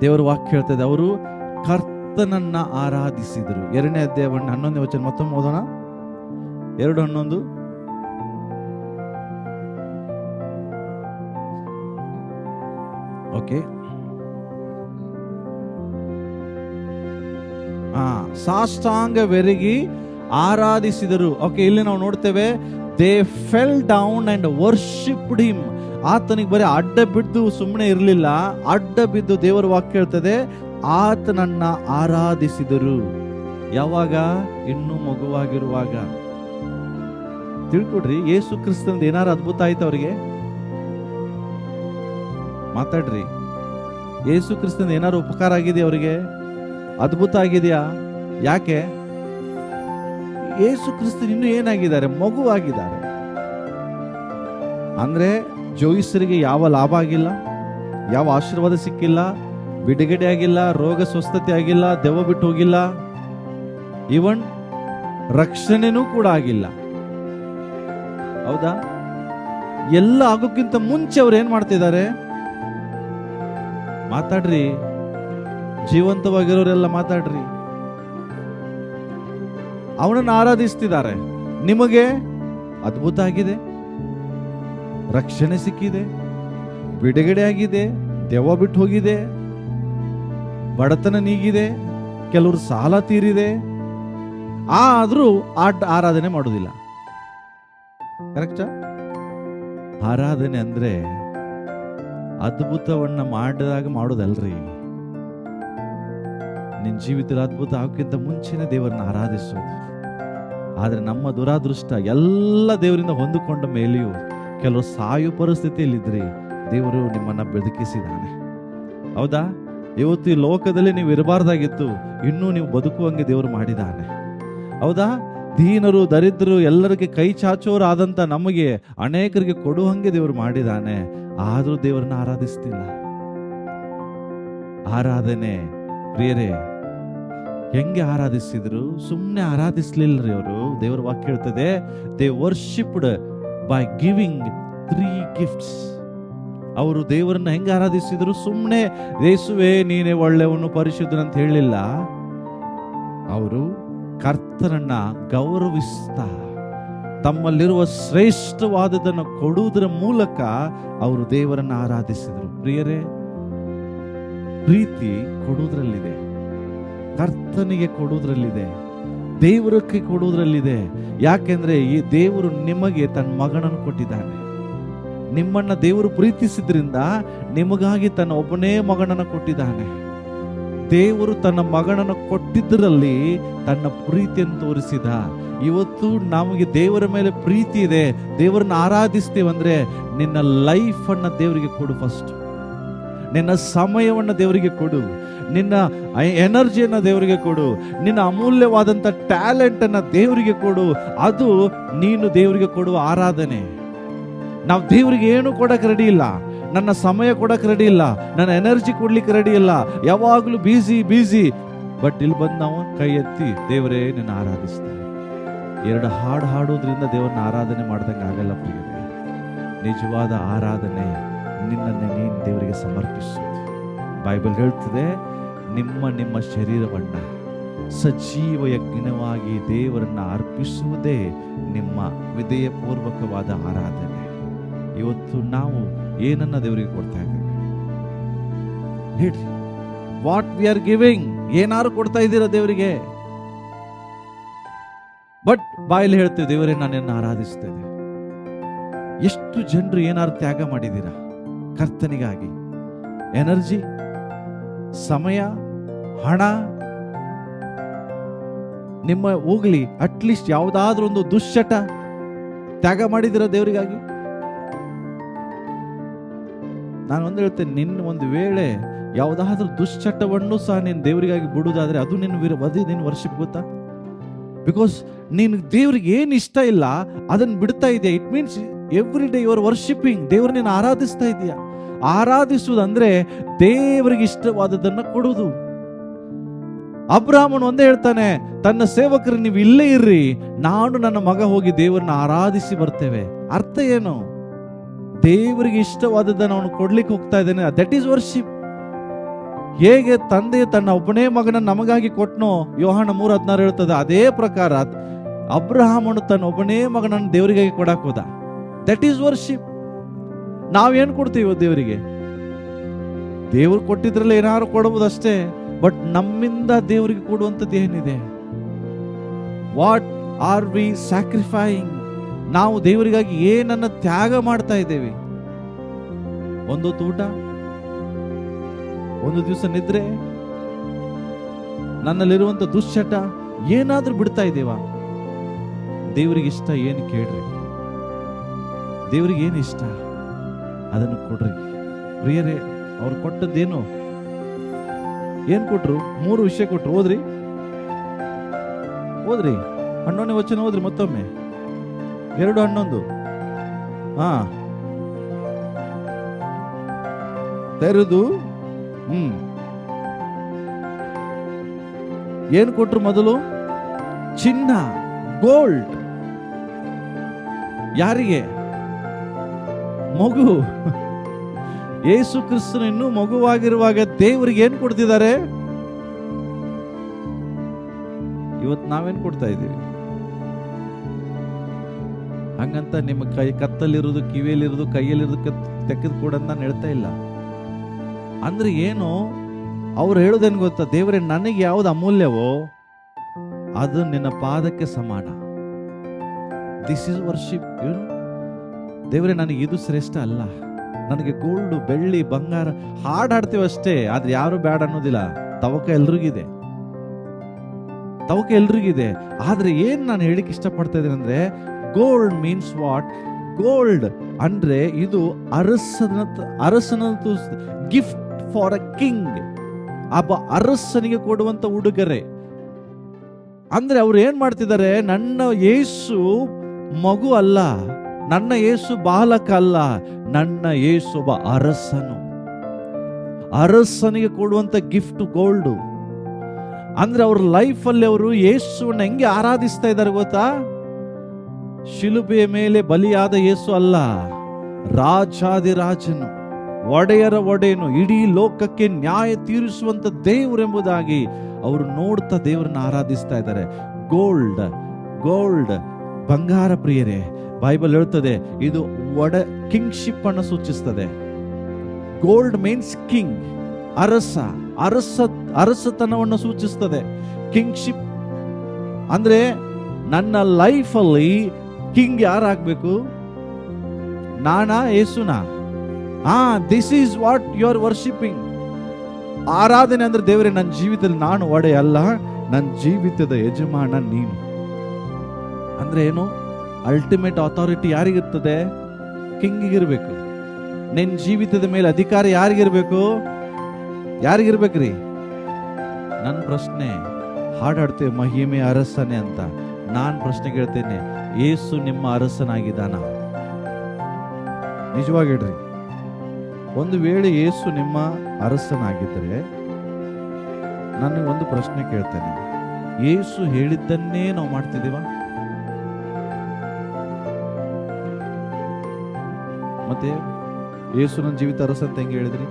ದೇವರ ವಾಕ್ಯ ಹೇಳ್ತದೆ, ಅವರು ಕರ್ತನನ್ನ ಆರಾಧಿಸಿದರು. 2ನೇ ಅಧ್ಯಾಯ 11ನೇ ವಚನ ಮತ್ತೊಮ್ಮೆ ಓದೋಣ. 2:11. ಓಕೆ, ಸಾಷ್ಟಾಂಗವೆರಗಿ ಆರಾಧಿಸಿದರು. ಓಕೆ, ಇಲ್ಲಿ ನಾವು ನೋಡ್ತೇವೆ, they fell down and worshipped him. ಆತನಿಗೆ ಬರೀ ಅಡ್ಡ ಬಿದ್ದು ಸುಮ್ಮನೆ ಇರಲಿಲ್ಲ, ಅಡ್ಡ ಬಿದ್ದು ದೇವರ ವಾಕ್ಯ ಹೇಳ್ತದೆ ಆತನನ್ನ ಆರಾಧಿಸಿದರು. ಯಾವಾಗ? ಇನ್ನೂ ಮಗುವಾಗಿರುವಾಗ. ತಿಳ್ಕೊಡ್ರಿ, ಯೇಸು ಕ್ರಿಸ್ತಂದು ಏನಾರು ಅದ್ಭುತ ಆಯ್ತು ಅವರಿಗೆ? ಮಾತಾಡ್ರಿ. ಯೇಸು ಕ್ರಿಸ್ತಂದು ಏನಾರು ಉಪಕಾರ ಆಗಿದೆಯಾ ಅವರಿಗೆ? ಅದ್ಭುತ ಆಗಿದೆಯಾ? ಯಾಕೆ? ಯೇಸು ಕ್ರಿಸ್ತನ್ ಇನ್ನೂ ಏನಾಗಿದ್ದಾರೆ? ಮಗುವಾಗಿದ್ದಾರೆ. ಅಂದ್ರೆ ಜೋಯಿಸರಿಗೆ ಯಾವ ಲಾಭ ಆಗಿಲ್ಲ, ಯಾವ ಆಶೀರ್ವಾದ ಸಿಕ್ಕಿಲ್ಲ, ಬಿಡುಗಡೆ ಆಗಿಲ್ಲ, ರೋಗ ಸ್ವಸ್ಥತೆ ಆಗಿಲ್ಲ, ದೆವ್ವ ಬಿಟ್ಟು ಹೋಗಿಲ್ಲ, ಇವನ್ ರಕ್ಷಣೆನೂ ಕೂಡ ಆಗಿಲ್ಲ. ಹೌದಾ? ಎಲ್ಲ ಆಗೋಕ್ಕಿಂತ ಮುಂಚೆ ಅವ್ರು ಏನ್ ಮಾಡ್ತಿದ್ದಾರೆ? ಮಾತಾಡ್ರಿ, ಜೀವಂತವಾಗಿರೋರೆಲ್ಲ ಮಾತಾಡ್ರಿ. ಅವನನ್ನು ಆರಾಧಿಸ್ತಿದ್ದಾರೆ. ನಿಮಗೆ ಅದ್ಭುತ ಆಗಿದೆ, ರಕ್ಷಣೆ ಸಿಕ್ಕಿದೆ, ಬಿಡುಗಡೆ ಆಗಿದೆ, ದೆವ್ವ ಬಿಟ್ಟು ಹೋಗಿದೆ, ಬಡತನ ನೀಗಿದೆ, ಕೆಲವರು ಸಾಲ ತೀರಿದೆ, ಆದ್ರೂ ಆರಾಧನೆ ಮಾಡೋದಿಲ್ಲ. ಕರೆಕ್ಟಾ? ಆರಾಧನೆ ಅಂದ್ರೆ ಅದ್ಭುತವನ್ನ ಮಾಡಿದಾಗ ಮಾಡೋದಲ್ರಿ. ನಿನ್ನ ಜೀವಿತದ ಅದ್ಭುತ ಆಗೋಕ್ಕಿಂತ ಮುಂಚೆನೆ ದೇವರನ್ನ ಆರಾಧಿಸೋದು. ಆದ್ರೆ ನಮ್ಮ ದುರಾದೃಷ್ಟ, ಎಲ್ಲ ದೇವರಿಂದ ಹೊಂದಿಕೊಂಡ ಮೇಲೆಯೂ ಕೆಲವರು ಸಾಯು ಪರಿಸ್ಥಿತಿಯಲ್ಲಿದ್ರಿ, ದೇವರು ನಿಮ್ಮನ್ನ ಬದುಕಿಸಿದಾನೆ. ಹೌದಾ? ಇವತ್ತು ಈ ಲೋಕದಲ್ಲಿ ನೀವು ಇರಬಾರ್ದಾಗಿತ್ತು, ಇನ್ನೂ ನೀವು ಬದುಕುವಂಗೆ ದೇವರು ಮಾಡಿದಾನೆ. ಹೌದಾ? ದೀನರು, ದರಿದ್ರರು, ಎಲ್ಲರಿಗೆ ಕೈ ಚಾಚೋರಾದಂತ ನಮಗೆ ಅನೇಕರಿಗೆ ಕೊಡುವಂಗೆ ದೇವರು ಮಾಡಿದಾನೆ. ಆದ್ರೂ ದೇವರನ್ನ ಆರಾಧಿಸ್ತಿಲ್ಲ. ಆರಾಧನೆ ಪ್ರಿಯರೇ, ಹೆಂಗೆ ಆರಾಧಿಸಿದ್ರು? ಸುಮ್ಮನೆ ಆರಾಧಿಸ್ಲಿಲ್ಲರಿ ಅವರು. ದೇವರ ವಾಕ್ಯ ಹೇಳ್ತದೆ, they worshipped by giving 3 gifts. ಅವರು ದೇವರನ್ನ ಹೆಂಗೆ ಆರಾಧಿಸಿದ್ರು? ಸುಮ್ಮನೆ ಯೇಸುವೇ ನೀನೇ ಒಳ್ಳೆಯವನು, ಪರಿಶುದ್ಧನಂತ ಹೇಳಿಲ್ಲ. ಅವರು ಕರ್ತನನ್ನ ಗೌರವಿಸ್ತಾ ತಮ್ಮಲ್ಲಿರುವ ಶ್ರೇಷ್ಠವಾದದನ್ನು ಕೊಡುವುದರ ಮೂಲಕ ಅವರು ದೇವರನ್ನ ಆರಾಧಿಸಿದರು. ಪ್ರಿಯರೇ, ಪ್ರೀತಿ ಕೊಡುವುದರಲ್ಲಿದೆ, ಕರ್ತನಿಗೆ ಕೊಡುವುದರಲ್ಲಿದೆ, ದೇವರಕ್ಕೆ ಕೊಡುವುದರಲ್ಲಿದೆ. ಯಾಕೆಂದ್ರೆ ಈ ದೇವರು ನಿಮಗೆ ತನ್ನ ಮಗನನ್ನು ಕೊಟ್ಟಿದ್ದಾನೆ. ನಿಮ್ಮನ್ನ ದೇವರು ಪ್ರೀತಿಸಿದ್ರಿಂದ ನಿಮಗಾಗಿ ತನ್ನ ಒಬ್ಬನೇ ಮಗನನ್ನು ಕೊಟ್ಟಿದ್ದಾನೆ. ದೇವರು ತನ್ನ ಮಗನನ್ನು ಕೊಟ್ಟಿದ್ದರಲ್ಲಿ ತನ್ನ ಪ್ರೀತಿಯನ್ನು ತೋರಿಸಿದ. ಇವತ್ತು ನಮಗೆ ದೇವರ ಮೇಲೆ ಪ್ರೀತಿ ಇದೆ, ದೇವರನ್ನ ಆರಾಧಿಸ್ತೇವಂದ್ರೆ ನಿನ್ನ ಲೈಫ್ ಅನ್ನ ದೇವರಿಗೆ ಕೊಡು. ಫಸ್ಟ್ ನಿನ್ನ ಸಮಯವನ್ನ ದೇವರಿಗೆ ಕೊಡು, ನಿನ್ನ ಎನರ್ಜಿಯನ್ನ ದೇವರಿಗೆ ಕೊಡು, ನಿನ್ನ ಅಮೂಲ್ಯವಾದಂಥ ಟ್ಯಾಲೆಂಟ್ ಅನ್ನ ದೇವರಿಗೆ ಕೊಡು. ಅದು ನೀನು ದೇವರಿಗೆ ಕೊಡುವ ಆರಾಧನೆ. ನಾವು ದೇವರಿಗೆ ಏನು ಕೊಡಕ್ಕೆ ರೆಡಿ ಇಲ್ಲ, ನನ್ನ ಸಮಯ ಕೊಡಕ್ಕೆ ರೆಡಿ ಇಲ್ಲ, ನನ್ನ ಎನರ್ಜಿ ಕೊಡ್ಲಿಕ್ಕೆ ರೆಡಿ ಇಲ್ಲ, ಯಾವಾಗಲೂ ಬಿಸಿ. ಬಟ್ ಇಲ್ಲಿ ಬಂದು ನಾವು ಕೈ ಎತ್ತಿ ದೇವರೇ ನಿನ್ನ ಆರಾಧಿಸ್ತೀವಿ. 2 ಹಾಡು ಹಾಡೋದ್ರಿಂದ ದೇವರನ್ನ ಆರಾಧನೆ ಮಾಡ್ದಂಗೆ ಆಗಲ್ಲ ಪ್ರಿಯರೇ. ನಿಜವಾದ ಆರಾಧನೆ ನಿನ್ನನ್ನೇ ನೀನು ದೇವರಿಗೆ ಸಮರ್ಪಿಸೋದು. ಬೈಬಲ್ ಹೇಳ್ತದೆ, ನಿಮ್ಮ ಶರೀರವನ್ನ ಸಜೀವ ಯಜ್ಞವಾಗಿ ದೇವರನ್ನ ಅರ್ಪಿಸುವುದೇ ನಿಮ್ಮ ವಿಧೇಯಪೂರ್ವಕವಾದ ಆರಾಧನೆ. ಇವತ್ತು ನಾವು ಏನನ್ನ ದೇವರಿಗೆ ಕೊಡ್ತಾ ಇದ್ದೇವೆ ಹೇಳಿ? What we are giving? ಏನಾರು ಕೊಡ್ತಾ ಇದ್ದೀರಾ ದೇವರಿಗೆ? ಬಟ್ ಬಾಯಲ್ಲಿ ಹೇಳ್ತೇವೆ, ದೇವರೇ ನಾನೆನ್ನ ಆರಾಧಿಸ್ತೇನೆ. ಎಷ್ಟು ಜನರು ಏನಾರು ತ್ಯಾಗ ಮಾಡಿದ್ದೀರಾ ಕರ್ತನಿಗಾಗಿ? ಎನರ್ಜಿ, ಸಮಯ, ಹಣ, ನಿಮ್ಮ ಹೋಗ್ಲಿ ಅಟ್ಲೀಸ್ಟ್ ಯಾವುದಾದ್ರೂ ಒಂದು ದುಶ್ಚಟ ತ್ಯಾಗ ಮಾಡಿದಿರ ದೇವರಿಗಾಗಿ? ನಾನು ಒಂದು ಹೇಳ್ತೇನೆ, ನಿನ್ನ ಒಂದು ವೇಳೆ ಯಾವುದಾದ್ರೂ ದುಶ್ಚಟವನ್ನು ಸಹ ನೀನು ದೇವರಿಗಾಗಿ ಬಿಡುವುದಾದ್ರೆ ಅದು ನಿನ್ನ ವರ್ಷಿಪ್ ಗೊತ್ತಾ? ಬಿಕಾಸ್ ನೀನು ದೇವ್ರಿಗೆ ಏನು ಇಷ್ಟ ಇಲ್ಲ ಅದನ್ನು ಬಿಡ್ತಾ ಇದೆಯಾ. It means every day your worshipping. ದೇವ್ರ ನೀನು ಆರಾಧಿಸ್ತಾ ಇದೆಯಾ. ಆರಾಧಿಸುವುದಂದ್ರೆ ದೇವರಿಗೆ ಇಷ್ಟವಾದದನ್ನ ಕೊಡುವುದು. ಅಬ್ರಾಹ್ಮನು ಒಂದೇ ಹೇಳ್ತಾನೆ, ತನ್ನ ಸೇವಕರು ನೀವು ಇಲ್ಲೇ ಇರ್ರಿ, ನಾನು ನನ್ನ ಮಗ ಹೋಗಿ ದೇವರನ್ನ ಆರಾಧಿಸಿ ಬರ್ತೇವೆ. ಅರ್ಥ ಏನು? ದೇವರಿಗೆ ಇಷ್ಟವಾದದ್ದನ್ನು ಅವನು ಕೊಡ್ಲಿಕ್ಕೆ ಹೋಗ್ತಾ ಇದ್ದಾನೆ. That is worship. ಹೇಗೆ ತಂದೆ ತನ್ನ ಒಬ್ಬನೇ ಮಗನ ನಮಗಾಗಿ ಕೊಟ್ನೋ, ಯೋಹಾನ 3:16 ಹೇಳ್ತದೆ, ಅದೇ ಪ್ರಕಾರ ಅಬ್ರಹಾಮನು ತನ್ನ ಒಬ್ಬನೇ ಮಗನನ್ನು ದೇವರಿಗಾಗಿ ಕೊಡಕ್ ಹೋದ. That is worship. ನಾವೇನ್ ಕೊಡ್ತೀವಿ ದೇವರಿಗೆ? ದೇವ್ರು ಕೊಟ್ಟಿದ್ರಲ್ಲಿ ಏನಾದ್ರು ಕೊಡಬಹುದಷ್ಟೇ. ಬಟ್ ನಮ್ಮಿಂದ ದೇವರಿಗೆ ಕೊಡುವಂಥದ್ದು ಏನಿದೆ? What are we sacrificing? ನಾವು ದೇವರಿಗಾಗಿ ಏನನ್ನ ತ್ಯಾಗ ಮಾಡ್ತಾ ಇದ್ದೇವೆ? ಒಂದೊತ್ತು ಊಟ, ಒಂದು ದಿವಸ ನಿದ್ರೆ, ನನ್ನಲ್ಲಿರುವಂತ ದುಶ್ಚಟ ಏನಾದ್ರೂ ಬಿಡ್ತಾ ಇದ್ದೇವಾ? ದೇವರಿಗೆ ಇಷ್ಟ ಏನು ಕೇಳ್ರಿ. ದೇವರಿಗೆ ಏನು ಇಷ್ಟ ಅದನ್ನು ಕೊಡ್ರಿ. ಪ್ರಿಯರೇ, ಅವ್ರು ಕೊಟ್ಟದ್ದೇನು? ಏನ್ ಕೊಟ್ರು? 3 ವಿಷಯ ಕೊಟ್ರು. ಓದ್ರಿ 11ನೇ ವಚನ ಓದ್ರಿ ಮತ್ತೊಮ್ಮೆ. 2:11. ತೆರೆದು ಏನ್ ಕೊಟ್ರು? ಮೊದಲು ಚಿನ್ನ, ಗೋಲ್ಡ್. ಯಾರಿಗೆ? ಮಗು. ಯೇಸು ಕ್ರಿಸ್ತನು ಇನ್ನೂ ಮಗುವಾಗಿರುವಾಗ ದೇವರಿಗೆ ಏನ್ ಕೊಡ್ತಿದ್ದಾರೆ? ಇವತ್ತು ನಾವೇನ್ ಕೊಡ್ತಾ ಇದ್ದೀವಿ? ಹಂಗಂತ ನಿಮ್ಮ ಕತ್ತಲ್ಲಿರೋದು, ಕಿವಿಯಲ್ಲಿರೋದು, ಕೈಯಲ್ಲಿರೋದು ತೆಗೆದು ಕೊಡ ನಾನು ಹೇಳ್ತಾ ಇಲ್ಲ. ಅಂದ್ರೆ ಏನು? ಅವ್ರು ಹೇಳೋದೇನು ಗೊತ್ತಾ? ದೇವರೇ, ನನಗೆ ಯಾವ್ದು ಅಮೂಲ್ಯವೋ ಅದು ನಿನ್ನ ಪಾದಕ್ಕೆ ಸಮಾನ. This is worship. ಏನು? ದೇವರೇ, ನನಗೆ ಇದು ಶ್ರೇಷ್ಠ ಅಲ್ಲ, ನನಗೆ ಗೋಲ್ಡ್, ಬೆಳ್ಳಿ, ಬಂಗಾರ ಹಾಡ್ತೀವಿ ಅಷ್ಟೇ. ಆದ್ರೆ ಯಾರು ಬೇಡ ಅನ್ನೋದಿಲ್ಲ. ತವಕ ಎಲ್ರಿಗಿದೆ, ಆದ್ರೆ ಏನ್ ನಾನು ಹೇಳಿಕ್ ಇಷ್ಟಪಡ್ತಾ ಇದ್ದೇನೆ ಅಂದ್ರೆ, ಗೋಲ್ಡ್ ಮೀನ್ಸ್ ವಾಟ್? ಗೋಲ್ಡ್ ಅಂದ್ರೆ ಇದು ಅರಸನ ಗಿಫ್ಟ್ ಫಾರ್ ಅ ಕಿಂಗ್. ಒಬ್ಬ ಅರಸನಿಗೆ ಕೊಡುವಂತ ಉಡುಗೊರೆ. ಅಂದ್ರೆ ಅವ್ರು ಏನ್ ಮಾಡ್ತಿದ್ದಾರೆ? ನನ್ನ ಯೇಸು ಮಗು ಅಲ್ಲ, ನನ್ನ ಯೇಸು ಬಾಲಕ ಅಲ್ಲ, ನನ್ನ ಯೇಸು ಒಬ್ಬ ಅರಸನು. ಅರಸನಿಗೆ ಕೊಡುವಂತ ಗಿಫ್ಟ್ ಗೋಲ್ಡ್. ಅಂದ್ರೆ ಅವ್ರ ಲೈಫ್ ಅಲ್ಲಿ ಅವರು ಯೇಸುವನ್ನ ಹೆಂಗೆ ಆರಾಧಿಸ್ತಾ ಇದ್ದಾರೆ ಗೊತ್ತಾ? ಶಿಲುಬೆಯ ಮೇಲೆ ಬಲಿಯಾದ ಯೇಸು ಅಲ್ಲ, ರಾಜಾದಿರಾಜನು, ಒಡೆಯರ ಒಡೆಯನು, ಇಡೀ ಲೋಕಕ್ಕೆ ನ್ಯಾಯ ತೀರಿಸುವಂತ ದೇವರೆಂಬುದಾಗಿ ಅವರು ನೋಡ್ತಾ ದೇವರನ್ನ ಆರಾಧಿಸ್ತಾ ಇದ್ದಾರೆ. ಗೋಲ್ಡ್ ಬಂಗಾರ. ಪ್ರಿಯರೇ, ಬೈಬಲ್ ಹೇಳ್ತದೆ ಇದು ಕಿಂಗ್ಶಿಪ್ ಅನ್ನು ಸೂಚಿಸ್ತದೆ. ಗೋಲ್ಡ್ ಮೀನ್ಸ್ ಕಿಂಗ್, ಅರಸತನವನ್ನು ಸೂಚಿಸ್ತದೆ. ಕಿಂಗ್ಶಿಪ್ ಅಂದ್ರೆ ನನ್ನ ಲೈಫ್ ಅಲ್ಲಿ ಕಿಂಗ್ ಯಾರಾಗಬೇಕು? ನಾನಾ? ಯೇಸುನಾ? This is what you are worshipping. ಆರಾಧನೆ ಅಂದ್ರೆ ದೇವರೇ, ನನ್ನ ಜೀವಿತದಲ್ಲಿ ನಾನು ಒಡೆಯ ಅಲ್ಲ, ನನ್ನ ಜೀವಿತದ ಯಜಮಾನ ನೀನು. ಅಂದ್ರೆ ಏನು? ಅಲ್ಟಿಮೇಟ್ ಅಥಾರಿಟಿ ಯಾರಿಗಿರ್ತದೆ? ಕಿಂಗಿಗಿರ್ಬೇಕು. ನಿನ್ನ ಜೀವಿತದ ಮೇಲೆ ಅಧಿಕಾರ ಯಾರಿಗಿರ್ಬೇಕು? ಯಾರಿಗಿರ್ಬೇಕ್ರಿ? ನನ್ನ ಪ್ರಶ್ನೆ, ಹಾಡಾಡ್ತೇವೆ ಮಹಿಮೆ ಅರಸನೆ ಅಂತ. ನಾನು ಪ್ರಶ್ನೆ ಕೇಳ್ತೇನೆ, ಯೇಸು ನಿಮ್ಮ ಅರಸನಾಗಿದ್ದಾನ? ನಿಜವಾಗಿ ಹೇಳ್ರಿ. ಒಂದು ವೇಳೆ ಯೇಸು ನಿಮ್ಮ ಅರಸನಾಗಿದ್ದರೆ ನನಗೆ ಒಂದು ಪ್ರಶ್ನೆ ಕೇಳ್ತೇನೆ, ಯೇಸು ಹೇಳಿದ್ದನ್ನೇ ನಾವು ಮಾಡ್ತಿದ್ದೀವ? ಮತ್ತೆ ಯೇಸು ನನ್ನ ಜೀವಿತ ಅರಸ ಅಂತ ಹೆಂಗೆ ಹೇಳಿದ್ರಿ?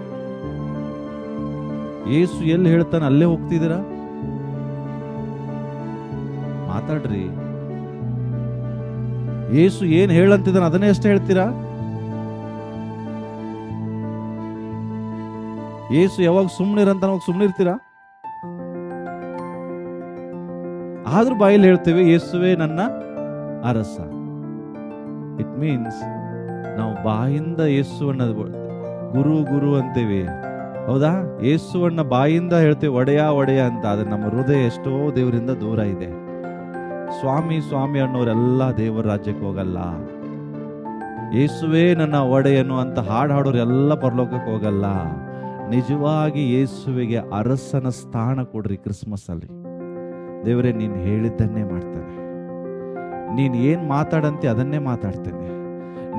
ಯೇಸು ಎಲ್ಲಿ ಹೇಳ್ತಾನೆ ಅಲ್ಲೇ ಹೋಗ್ತಿದ್ದೀರಾ? ಮಾತಾಡ್ರಿ. ಯೇಸು ಏನ್ ಹೇಳಂತಿದ್ದಾನೆ ಅದನ್ನೇ ಅಷ್ಟೇ ಹೇಳ್ತೀರಾ? ಯೇಸು ಯಾವಾಗ ಸುಮ್ಮನಿರಂತ ಸುಮ್ಮನಿರ್ತೀರಾ? ಆದ್ರೂ ಬಾಯಲ್ಲಿ ಹೇಳ್ತೇವೆ ಯೇಸುವೆ ನನ್ನ ಅರಸ. ಇಟ್ ಮೀನ್ಸ್ ನಾವು ಬಾಯಿಂದ ಯೇಸುವನ್ನ ಗುರು ಅಂತೇವೆ, ಹೌದಾ? ಯೇಸುವನ್ನ ಬಾಯಿಂದ ಹೇಳ್ತೇವೆ ಒಡೆಯ ಅಂತ. ಆದ್ರೆ ನಮ್ಮ ಹೃದಯ ಎಷ್ಟೋ ದೇವರಿಂದ ದೂರ ಇದೆ. ಸ್ವಾಮಿ ಅನ್ನೋರೆಲ್ಲ ದೇವರ ರಾಜ್ಯಕ್ಕೆ ಹೋಗಲ್ಲ. ಯೇಸುವೇ ನನ್ನ ಒಡೆಯನು ಅಂತ ಹಾಡೋರು ಎಲ್ಲ ಪರಲೋಕಕ್ಕೆ ಹೋಗಲ್ಲ. ನಿಜವಾಗಿ ಯೇಸುವಿಗೆ ಅರಸನ ಸ್ಥಾನ ಕೊಡ್ರಿ ಕ್ರಿಸ್ಮಸ್ ಅಲ್ಲಿ. ದೇವರೇ, ನೀನು ಹೇಳಿದ್ದನ್ನೇ ಮಾಡ್ತಾನೆ, ನೀನು ಏನು ಮಾತಾಡಂತೆ ಅದನ್ನೇ ಮಾತಾಡ್ತೇನೆ,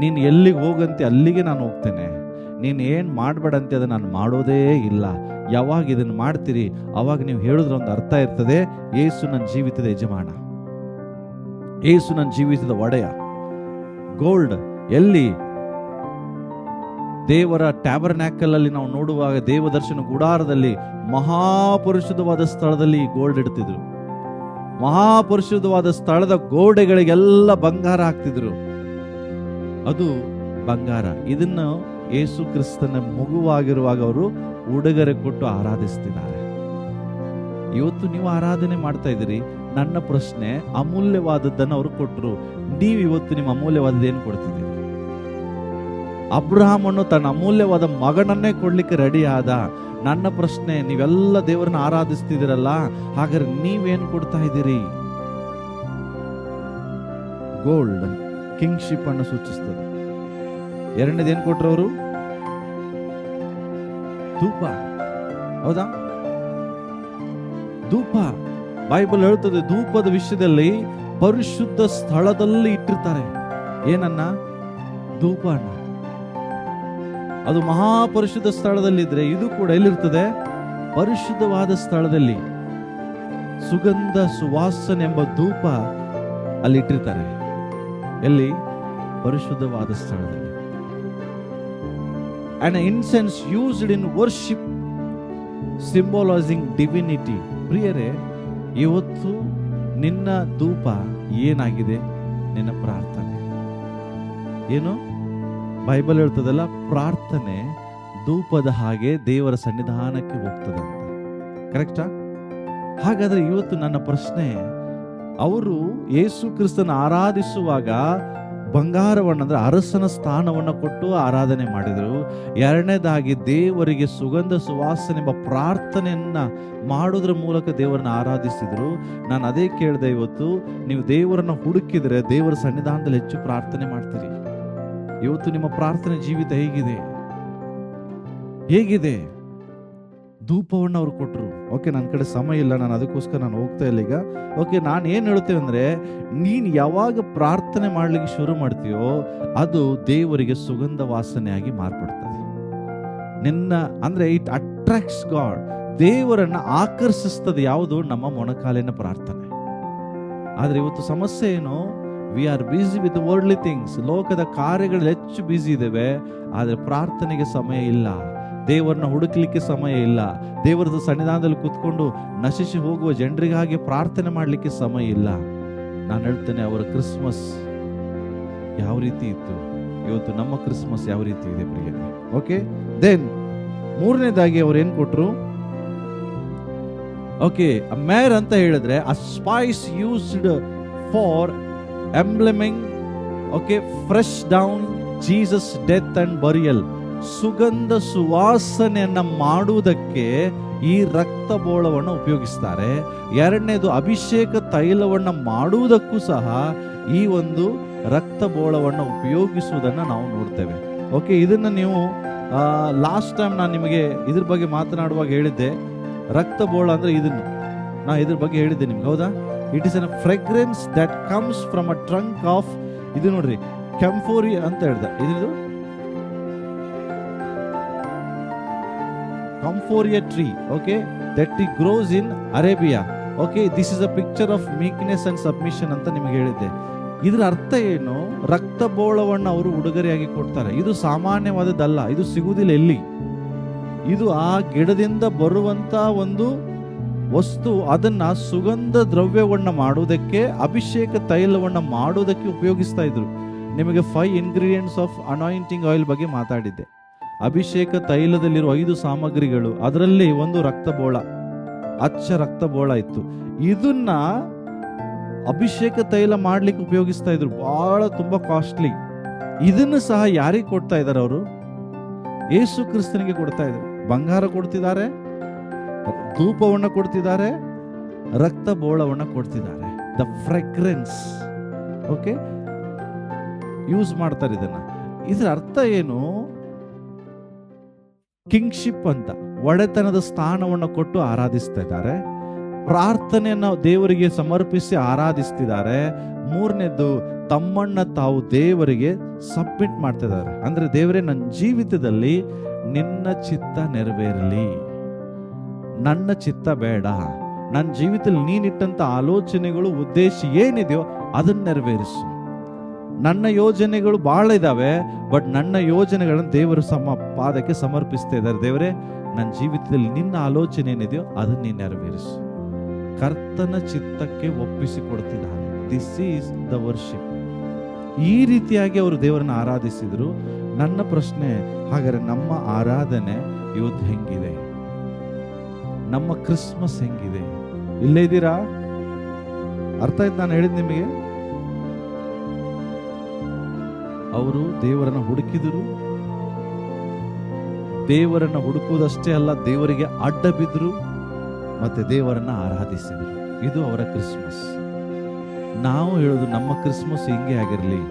ನೀನು ಎಲ್ಲಿಗೆ ಹೋಗಂತೆ ಅಲ್ಲಿಗೆ ನಾನು ಹೋಗ್ತೇನೆ, ನೀನು ಏನು ಮಾಡಬೇಡಂತೆ ಅದನ್ನು ನಾನು ಮಾಡೋದೇ ಇಲ್ಲ. ಯಾವಾಗ ಇದನ್ನು ಮಾಡ್ತೀರಿ ಅವಾಗ ನೀವು ಹೇಳಿದ್ರೆ ಒಂದು ಅರ್ಥ ಇರ್ತದೆ, ಯೇಸು ನನ್ನ ಜೀವಿತದ ಯಜಮಾನ, ಯೇಸು ನನ್ನ ಜೀವಿತದ ಒಡೆಯ. ಗೋಲ್ಡ್ ಎಲ್ಲಿ? ದೇವರ ಟ್ಯಾಬರ್ನ್ಯಾಕಲ್ ಅಲ್ಲಿ ನಾವು ನೋಡುವಾಗ ದೇವದರ್ಶನ ಗುಡಾರದಲ್ಲಿ ಮಹಾಪರಿಶುದ್ಧವಾದ ಸ್ಥಳದಲ್ಲಿ ಗೋಲ್ಡ್ ಇಡ್ತಿದ್ರು. ಮಹಾಪರಿಶುದ್ಧವಾದ ಸ್ಥಳದ ಗೋಡೆಗಳಿಗೆಲ್ಲ ಬಂಗಾರ ಹಾಕ್ತಿದ್ರು. ಅದು ಬಂಗಾರ. ಇದನ್ನು ಯೇಸು ಕ್ರಿಸ್ತನ ಮಗುವಾಗಿರುವಾಗ ಅವರು ಉಡುಗೊರೆ ಕೊಟ್ಟು ಆರಾಧಿಸ್ತಿದ್ದಾರೆ. ಇವತ್ತು ನೀವು ಆರಾಧನೆ ಮಾಡ್ತಾ ಇದ್ದೀರಿ. ನನ್ನ ಪ್ರಶ್ನೆ, ಅಮೂಲ್ಯವಾದದ್ದನ್ನು ಅವರು ಕೊಟ್ಟರು, ನೀವು ಇವತ್ತು ನಿಮ್ಮ ಅಮೂಲ್ಯವಾದದ್ದೇನು ಕೊಡ್ತಿದ್ದೀರಿ? ಅಬ್ರಹಾಮನು ತನ್ನ ಅಮೂಲ್ಯವಾದ ಮಗನನ್ನೇ ಕೊಡ್ಲಿಕ್ಕೆ ರೆಡಿ ಆದ. ನನ್ನ ಪ್ರಶ್ನೆ, ನೀವೆಲ್ಲ ದೇವರನ್ನ ಆರಾಧಿಸ್ತಿದ್ದೀರಲ್ಲ, ಹಾಗಾದ್ರೆ ನೀವೇನು ಕೊಡ್ತಾ ಇದ್ದೀರಿ? ಗೋಲ್ಡ್ ಕಿಂಗ್ಶಿಪ್ ಅನ್ನು ಸೂಚಿಸ್ತದೆ. ಎರಡನೇದು ಏನ್ ಕೊಟ್ರು ಅವರು? ಧೂಪ. ಹೌದಾ? ಧೂಪ. ಬೈಬಲ್ ಹೇಳ್ತದೆ ಧೂಪದ ವಿಷಯದಲ್ಲಿ ಪರಿಶುದ್ಧ ಸ್ಥಳದಲ್ಲಿ ಇಟ್ಟಿರ್ತಾರೆ. ಏನನ್ನ? ಧೂಪನ. ಅದು ಮಹಾಪರಿಶುದ್ಧ ಸ್ಥಳದಲ್ಲಿದ್ರೆ ಇದು ಕೂಡ ಎಲ್ಲಿರ್ತದೆ? ಪರಿಶುದ್ಧವಾದ ಸ್ಥಳದಲ್ಲಿ. ಸುಗಂಧ ಸುವಾಸನೆ ಎಂಬ ಧೂಪ ಅಲ್ಲಿ ಇಟ್ಟಿರ್ತಾರೆ. ಎಲ್ಲಿ? ಪರಿಶುದ್ಧವಾದ ಸ್ಥಳದಲ್ಲಿ. An incense used in worship symbolizing divinity. ಪ್ರಿಯರೇ, ಇವತ್ತು ನಿನ್ನ ಧೂಪ ಏನಾಗಿದೆ? ನಿನ್ನ ಪ್ರಾರ್ಥನೆ ಏನು? ಬೈಬಲ್ ಹೇಳ್ತದಲ್ಲ, ಪ್ರಾರ್ಥನೆ ಧೂಪದ ಹಾಗೆ ದೇವರ ಸನ್ನಿಧಾನಕ್ಕೆ ಹೋಗ್ತದೆ ಅಂತ. ಕರೆಕ್ಟಾ? ಹಾಗಾದ್ರೆ ಇವತ್ತು ನನ್ನ ಪ್ರಶ್ನೆ, ಅವರು ಯೇಸು ಕ್ರಿಸ್ತನ ಆರಾಧಿಸುವಾಗ ಬಂಗಾರವನ್ನು ಅಂದ್ರೆ ಅರಸನ ಸ್ಥಾನವನ್ನು ಕೊಟ್ಟು ಆರಾಧನೆ ಮಾಡಿದರು. ಎರಡನೇದಾಗಿ ದೇವರಿಗೆ ಸುಗಂಧ ಸುವಾಸನೆ ಎಂಬ ಪ್ರಾರ್ಥನೆಯನ್ನ ಮಾಡೋದ್ರ ಮೂಲಕ ದೇವರನ್ನ ಆರಾಧಿಸಿದ್ರು. ನಾನು ಅದೇ ಕೇಳಿದೆ, ಇವತ್ತು ನೀವು ದೇವರನ್ನ ಹುಡುಕಿದ್ರೆ ದೇವರ ಸನ್ನಿಧಾನದಲ್ಲಿ ಹೆಚ್ಚು ಪ್ರಾರ್ಥನೆ ಮಾಡ್ತೀರಿ. ಇವತ್ತು ನಿಮ್ಮ ಪ್ರಾರ್ಥನೆ ಜೀವಿತ ಹೇಗಿದೆ? ಹೇಗಿದೆ? ಧೂಪವನ್ನು ಅವ್ರು ಕೊಟ್ಟರು. ಓಕೆ, ನನ್ನ ಕಡೆ ಸಮಯ ಇಲ್ಲ, ನಾನು ಅದಕ್ಕೋಸ್ಕರ ನಾನು ಹೋಗ್ತಾ ಇಲ್ಲ ಈಗ. ಓಕೆ, ನಾನು ಏನು ಹೇಳ್ತೇವೆ ಅಂದರೆ, ನೀನು ಯಾವಾಗ ಪ್ರಾರ್ಥನೆ ಮಾಡಲಿಕ್ಕೆ ಶುರು ಮಾಡ್ತೀಯೋ ಅದು ದೇವರಿಗೆ ಸುಗಂಧ ವಾಸನೆಯಾಗಿ ಮಾರ್ಪಡ್ತದೆ. ನಿನ್ನ ಅಂದರೆ ಇಟ್ ಅಟ್ರಾಕ್ಟ್ಸ್ ಗಾಡ್. ದೇವರನ್ನು ಆಕರ್ಷಿಸ್ತದೆ ಯಾವುದು? ನಮ್ಮ ಮೊಣಕಾಲಿನ ಪ್ರಾರ್ಥನೆ. ಆದರೆ ಇವತ್ತು ಸಮಸ್ಯೆ ಏನು? We are busy with worldly things. ಲೋಕದ ಕಾರ್ಯಗಳು ಹೆಚ್ಚು ಬಿಸಿ ಇದ್ದೇವೆ, ಆದರೆ ಪ್ರಾರ್ಥನೆಗೆ ಸಮಯ ಇಲ್ಲ, ದೇವರನ್ನ ಹುಡುಕ್ಲಿಕ್ಕೆ ಸಮಯ ಇಲ್ಲ, ದೇವರದ ಸನ್ನಿಧಾನದಲ್ಲಿ ಕೂತ್ಕೊಂಡು ನಶಿಸಿ ಹೋಗುವ ಜನರಿಗಾಗಿ ಪ್ರಾರ್ಥನೆ ಮಾಡಲಿಕ್ಕೆ ಸಮಯ ಇಲ್ಲ. ನಾನು ಹೇಳ್ತೇನೆ, ಅವರ ಕ್ರಿಸ್ಮಸ್ ಯಾವ ರೀತಿ ಇತ್ತು, ಇವತ್ತು ನಮ್ಮ ಕ್ರಿಸ್ಮಸ್ ಯಾವ ರೀತಿ ಇದೆ ಪ್ರಿಯರೇ. ಓಕೆ, ದೆನ್ ಮೂರನೇದಾಗಿ ಅವ್ರು ಏನ್ ಕೊಟ್ರು? ಓಕೆ, ಮೇರ್ ಅಂತ ಹೇಳಿದ್ರೆ a spice used for embalming, okay, fresh down Jesus death and burial. ಸುಗಂಧ ಸುವಾಸನೆಯನ್ನ ಮಾಡುವುದಕ್ಕೆ ಈ ರಕ್ತ ಬೋಳವನ್ನು ಉಪಯೋಗಿಸ್ತಾರೆ. ಎರಡನೇದು, ಅಭಿಷೇಕ ತೈಲವನ್ನು ಮಾಡುವುದಕ್ಕೂ ಸಹ ಈ ಒಂದು ರಕ್ತ ಬೋಳವನ್ನು ಉಪಯೋಗಿಸುವುದನ್ನು ನಾವು ನೋಡ್ತೇವೆ. ಓಕೆ, ಇದನ್ನ ನೀವು ಲಾಸ್ಟ್ ಟೈಮ್ ನಾನು ನಿಮಗೆ ಇದ್ರ ಬಗ್ಗೆ ಮಾತನಾಡುವಾಗ ಹೇಳಿದ್ದೆ. ರಕ್ತ ಬೋಳ ಅಂದ್ರೆ ಇದನ್ನು ನಾ ಇದ್ರ ಬಗ್ಗೆ ಹೇಳಿದ್ದೆ ನಿಮ್ಗೆ, ಹೌದಾ? It is an fragrance that comes from a trunk of, ಇದು ನೋಡ್ರಿ, ಕೆಂಫೋರಿಯಾ ಅಂತ ಹೇಳ್ದೆ. ಇದ್ರದ್ದು Camphoria tree, okay, that it grows in Arabia. Okay, this is a picture of meekness and submission ಅಂತ ನಿಮಗೆ ಹೇಳಿದ್ದೆ. ಇದರ ಅರ್ಥ ಏನು? ರಕ್ತ ಬೋಳವನ್ನು ಅವರು ಉಡುಗೊರೆಯಾಗಿ ಕೊಡ್ತಾರೆ. ಇದು ಸಾಮಾನ್ಯವಾದದ್ದಲ್ಲ, ಇದು ಸಿಗುವುದಿಲ್ಲ ಎಲ್ಲಿ. ಇದು ಆ ಗಿಡದಿಂದ ಬರುವಂತ ಒಂದು ವಸ್ತು. ಅದನ್ನ ಸುಗಂಧ ದ್ರವ್ಯವನ್ನ ಮಾಡುವುದಕ್ಕೆ, ಅಭಿಷೇಕ ತೈಲವನ್ನ ಮಾಡುವುದಕ್ಕೆ ಉಪಯೋಗಿಸ್ತಾ ಇದ್ರು. ನಿಮಗೆ 5 ಇಂಗ್ರೀಡಿಯೆಂಟ್ಸ್ ಆಫ್ ಅನಾಯಿಂಟಿಂಗ್ ಆಯಿಲ್ ಬಗ್ಗೆ ಮಾತಾಡಿದ್ದೆ. ಅಭಿಷೇಕ ತೈಲದಲ್ಲಿರುವ 5 ಸಾಮಗ್ರಿಗಳು, ಅದರಲ್ಲಿ ಒಂದು ರಕ್ತಬೋಳ, ಅಚ್ಚ ರಕ್ತಬೋಳ ಇತ್ತು. ಇದನ್ನ ಅಭಿಷೇಕ ತೈಲ ಮಾಡ್ಲಿಕ್ಕೆ ಉಪಯೋಗಿಸ್ತಾ ಇದ್ರು. ಬಹಳ ತುಂಬಾ ಕಾಸ್ಟ್ಲಿ. ಇದನ್ನು ಸಹ ಯಾರಿಗೆ ಕೊಡ್ತಾ ಇದ್ದಾರೆ ಅವರು? ಯೇಸು ಕ್ರಿಸ್ತನಿಗೆ ಕೊಡ್ತಾ ಇದ್ದಾರೆ. ಬಂಗಾರ ಕೊಡ್ತಿದ್ದಾರೆ, ಧೂಪವನ್ನ ಕೊಡ್ತಿದ್ದಾರೆ, ರಕ್ತಬೋಳವನ್ನ ಕೊಡ್ತಿದ್ದಾರೆ. ದ ಫ್ರೆಗ್ರೆನ್ಸ್, ಓಕೆ, ಯೂಸ್ ಮಾಡ್ತಾರೆ ಇದನ್ನ. ಇದರ ಅರ್ಥ ಏನು? ಕಿಂಗ್ಶಿಪ್ ಅಂತ, ಒಡೆತನದ ಸ್ಥಾನವನ್ನು ಕೊಟ್ಟು ಆರಾಧಿಸ್ತಾ ಇದ್ದಾರೆ. ಪ್ರಾರ್ಥನೆಯನ್ನು ದೇವರಿಗೆ ಸಮರ್ಪಿಸಿ ಆರಾಧಿಸ್ತಿದ್ದಾರೆ. ಮೂರನೇದು, ತಮ್ಮನ್ನ ತಾವು ದೇವರಿಗೆ ಸಬ್ಮಿಟ್ ಮಾಡ್ತಿದ್ದಾರೆ. ಅಂದ್ರೆ ದೇವರೇ, ನನ್ನ ಜೀವಿತದಲ್ಲಿ ನಿನ್ನ ಚಿತ್ತ ನೆರವೇರಲಿ, ನನ್ನ ಚಿತ್ತ ಬೇಡ. ನನ್ನ ಜೀವಿತದಲ್ಲಿ ನೀನಿಟ್ಟಂತ ಆಲೋಚನೆಗಳು, ಉದ್ದೇಶ ಏನಿದೆಯೋ ಅದನ್ನ ನೆರವೇರಿಸು. ನನ್ನ ಯೋಜನೆಗಳು ಬಹಳ ಇದಾವೆ, ಬಟ್ ನನ್ನ ಯೋಜನೆಗಳನ್ನು ದೇವರು ಪಾದಕ್ಕೆ ಸಮರ್ಪಿಸ್ತಾ ಇದ್ದಾರೆ. ದೇವರೇ, ನನ್ನ ಜೀವಿತದಲ್ಲಿ ನಿನ್ನ ಆಲೋಚನೆ ಏನಿದೆಯೋ ಅದನ್ನ ನೀನು ನೆರವೇರಿಸು. ಕರ್ತನ ಚಿತ್ತಕ್ಕೆ ಒಪ್ಪಿಸಿಕೊಡ್ತಿದ್ದಾರೆ. This is the worship. ಈ ರೀತಿಯಾಗಿ ಅವರು ದೇವರನ್ನ ಆರಾಧಿಸಿದ್ರು. ನನ್ನ ಪ್ರಶ್ನೆ, ಹಾಗಾದ್ರೆ ನಮ್ಮ ಆರಾಧನೆ ಇವತ್ತು ಹೆಂಗಿದೆ? ನಮ್ಮ ಕ್ರಿಸ್ಮಸ್ ಹೆಂಗಿದೆ? ಇಲ್ಲೇ ಇದ್ದೀರಾ? ಅರ್ಥ ಆಯ್ತು ನಾನು ಹೇಳಿದ್ ನಿಮಗೆ? ಅವರು ದೇವರನ್ನ ಹುಡುಕಿದರು. ದೇವರನ್ನ ಹುಡುಕುವುದಷ್ಟೇ ಅಲ್ಲ, ದೇವರಿಗೆ ಅಡ್ಡ ಬಿದ್ರು, ಮತ್ತೆ ದೇವರನ್ನ ಆರಾಧಿಸಿದರು. ಇದು ಅವರ ಕ್ರಿಸ್ಮಸ್. ನಾವು ಹೇಳೋದು, ನಮ್ಮ ಕ್ರಿಸ್ಮಸ್ ಹಿಂಗೆ ಆಗಿರಲಿ.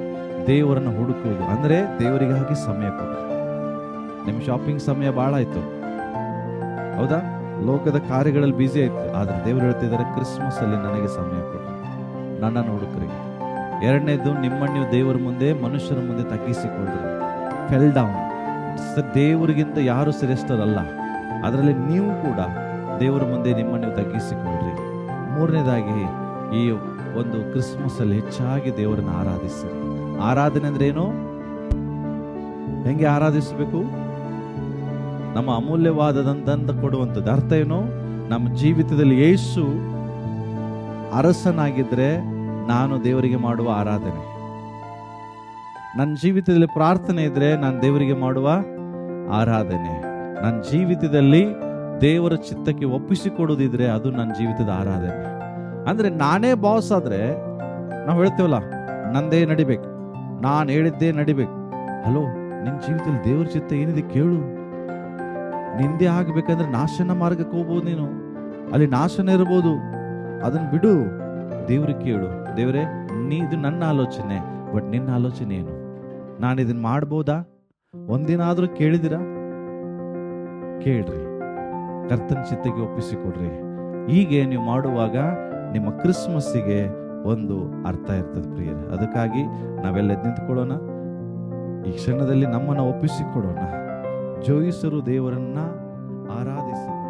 ದೇವರನ್ನ ಹುಡುಕುವುದು ಅಂದ್ರೆ ದೇವರಿಗಾಗಿ ಸಮಯ ಕೊಡು. ನಿಮ್ಮ ಶಾಪಿಂಗ್ ಸಮಯ ಬಹಳ ಆಯ್ತು, ಹೌದಾ? ಲೋಕದ ಕಾರ್ಯಗಳಲ್ಲಿ ಬ್ಯುಸಿ ಆಯ್ತು. ಆದ್ರೆ ದೇವರು ಹೇಳ್ತಿದ್ದಾರೆ, ಕ್ರಿಸ್ಮಸ್ ಅಲ್ಲಿ ನನಗೆ ಸಮಯ ಕೊಡು, ನನ್ನನ್ನು ಹುಡುಕ್ರಿ. ಎರಡನೇದು, ನಿಮ್ಮನ್ನು ನೀವು ದೇವರ ಮುಂದೆ, ಮನುಷ್ಯರ ಮುಂದೆ ತಗ್ಗಿಸಿಕೊಳ್ಳ್ರಿ. Fell down. ದೇವರಿಗಿಂತ ಯಾರು ಶ್ರೇಷ್ಠರಲ್ಲ, ಅದರಲ್ಲಿ ನೀವು ಕೂಡ ದೇವರ ಮುಂದೆ ನಿಮ್ಮನ್ನು ನೀವು ತಗ್ಗಿಸಿಕೊಳ್ಳ್ರಿ. ಮೂರನೇದಾಗಿ, ಈ ಒಂದು ಕ್ರಿಸ್ಮಸ್ ಅಲ್ಲಿ ಹೆಚ್ಚಾಗಿ ದೇವರನ್ನ ಆರಾಧಿಸಿರಿ. ಆರಾಧನೆ ಅಂದ್ರೆ ಏನು? ಹೆಂಗೆ ಆರಾಧಿಸಬೇಕು? ನಮ್ಮ ಅಮೂಲ್ಯವಾದದಂತ ಕೊಡುವಂಥದ್ದು. ಅರ್ಥ ಏನು? ನಮ್ಮ ಜೀವಿತದಲ್ಲಿ ಯೇಸು ಅರಸನಾಗಿದ್ರೆ ನಾನು ದೇವರಿಗೆ ಮಾಡುವ ಆರಾಧನೆ. ನನ್ನ ಜೀವಿತದಲ್ಲಿ ಪ್ರಾರ್ಥನೆ ಇದ್ರೆ ನಾನು ದೇವರಿಗೆ ಮಾಡುವ ಆರಾಧನೆ. ನನ್ನ ಜೀವಿತದಲ್ಲಿ ದೇವರ ಚಿತ್ತಕ್ಕೆ ಒಪ್ಪಿಸಿಕೊಡೋದಿದ್ರೆ ಅದು ನನ್ನ ಜೀವಿತದ ಆರಾಧನೆ. ಅಂದ್ರೆ ನಾನೇ ಬಾಸ್ ಆದ್ರೆ ನಾವು ಹೇಳ್ತೇವಲ್ಲ, ನಂದೇ ನಡಿಬೇಕು, ನಾನು ಹೇಳಿದ್ದೇ ನಡಿಬೇಕು. ಹಲೋ, ನಿನ್ನ ಜೀವಿತದಲ್ಲಿ ದೇವರ ಚಿತ್ತ ಏನಿದೆ ಕೇಳು. ನಿಂದೆ ಆಗ್ಬೇಕಂದ್ರೆ ನಾಶನ ಮಾರ್ಗಕ್ಕೆ ಹೋಗ್ಬೋದು, ನೀನು ಅಲ್ಲಿ ನಾಶನ ಇರ್ಬೋದು, ಅದನ್ನ ಬಿಡು. ದೇವ್ರಿಗೆ ಕೇಳು, ದೇವರೇ, ಇದು ನನ್ನ ಆಲೋಚನೆ, ಬಟ್ ನಿನ್ನ ಆಲೋಚನೆ ಏನು? ನಾನು ಇದನ್ನ ಮಾಡ್ಬೋದಾ? ಒಂದಿನ ಆದ್ರೂ ಕೇಳಿದಿರಾ? ಕೇಳ್ರಿ, ಕರ್ತನ ಚಿತ್ತಕ್ಕೆ ಒಪ್ಪಿಸಿಕೊಡ್ರಿ. ಹೀಗೆ ನೀವು ಮಾಡುವಾಗ ನಿಮ್ಮ ಕ್ರಿಸ್ಮಸ್ಸಿಗೆ ಒಂದು ಅರ್ಥ ಇರ್ತದೆ ಪ್ರಿಯರೇ. ಅದಕ್ಕಾಗಿ ನಾವೆಲ್ಲ ನಿಂತ್ಕೊಳ್ಳೋಣ, ಈ ಕ್ಷಣದಲ್ಲಿ ನಮ್ಮನ್ನು ಒಪ್ಪಿಸಿಕೊಡೋಣ. ಜೋಯಿಸರು ದೇವರನ್ನ ಆರಾಧಿಸಿದರು.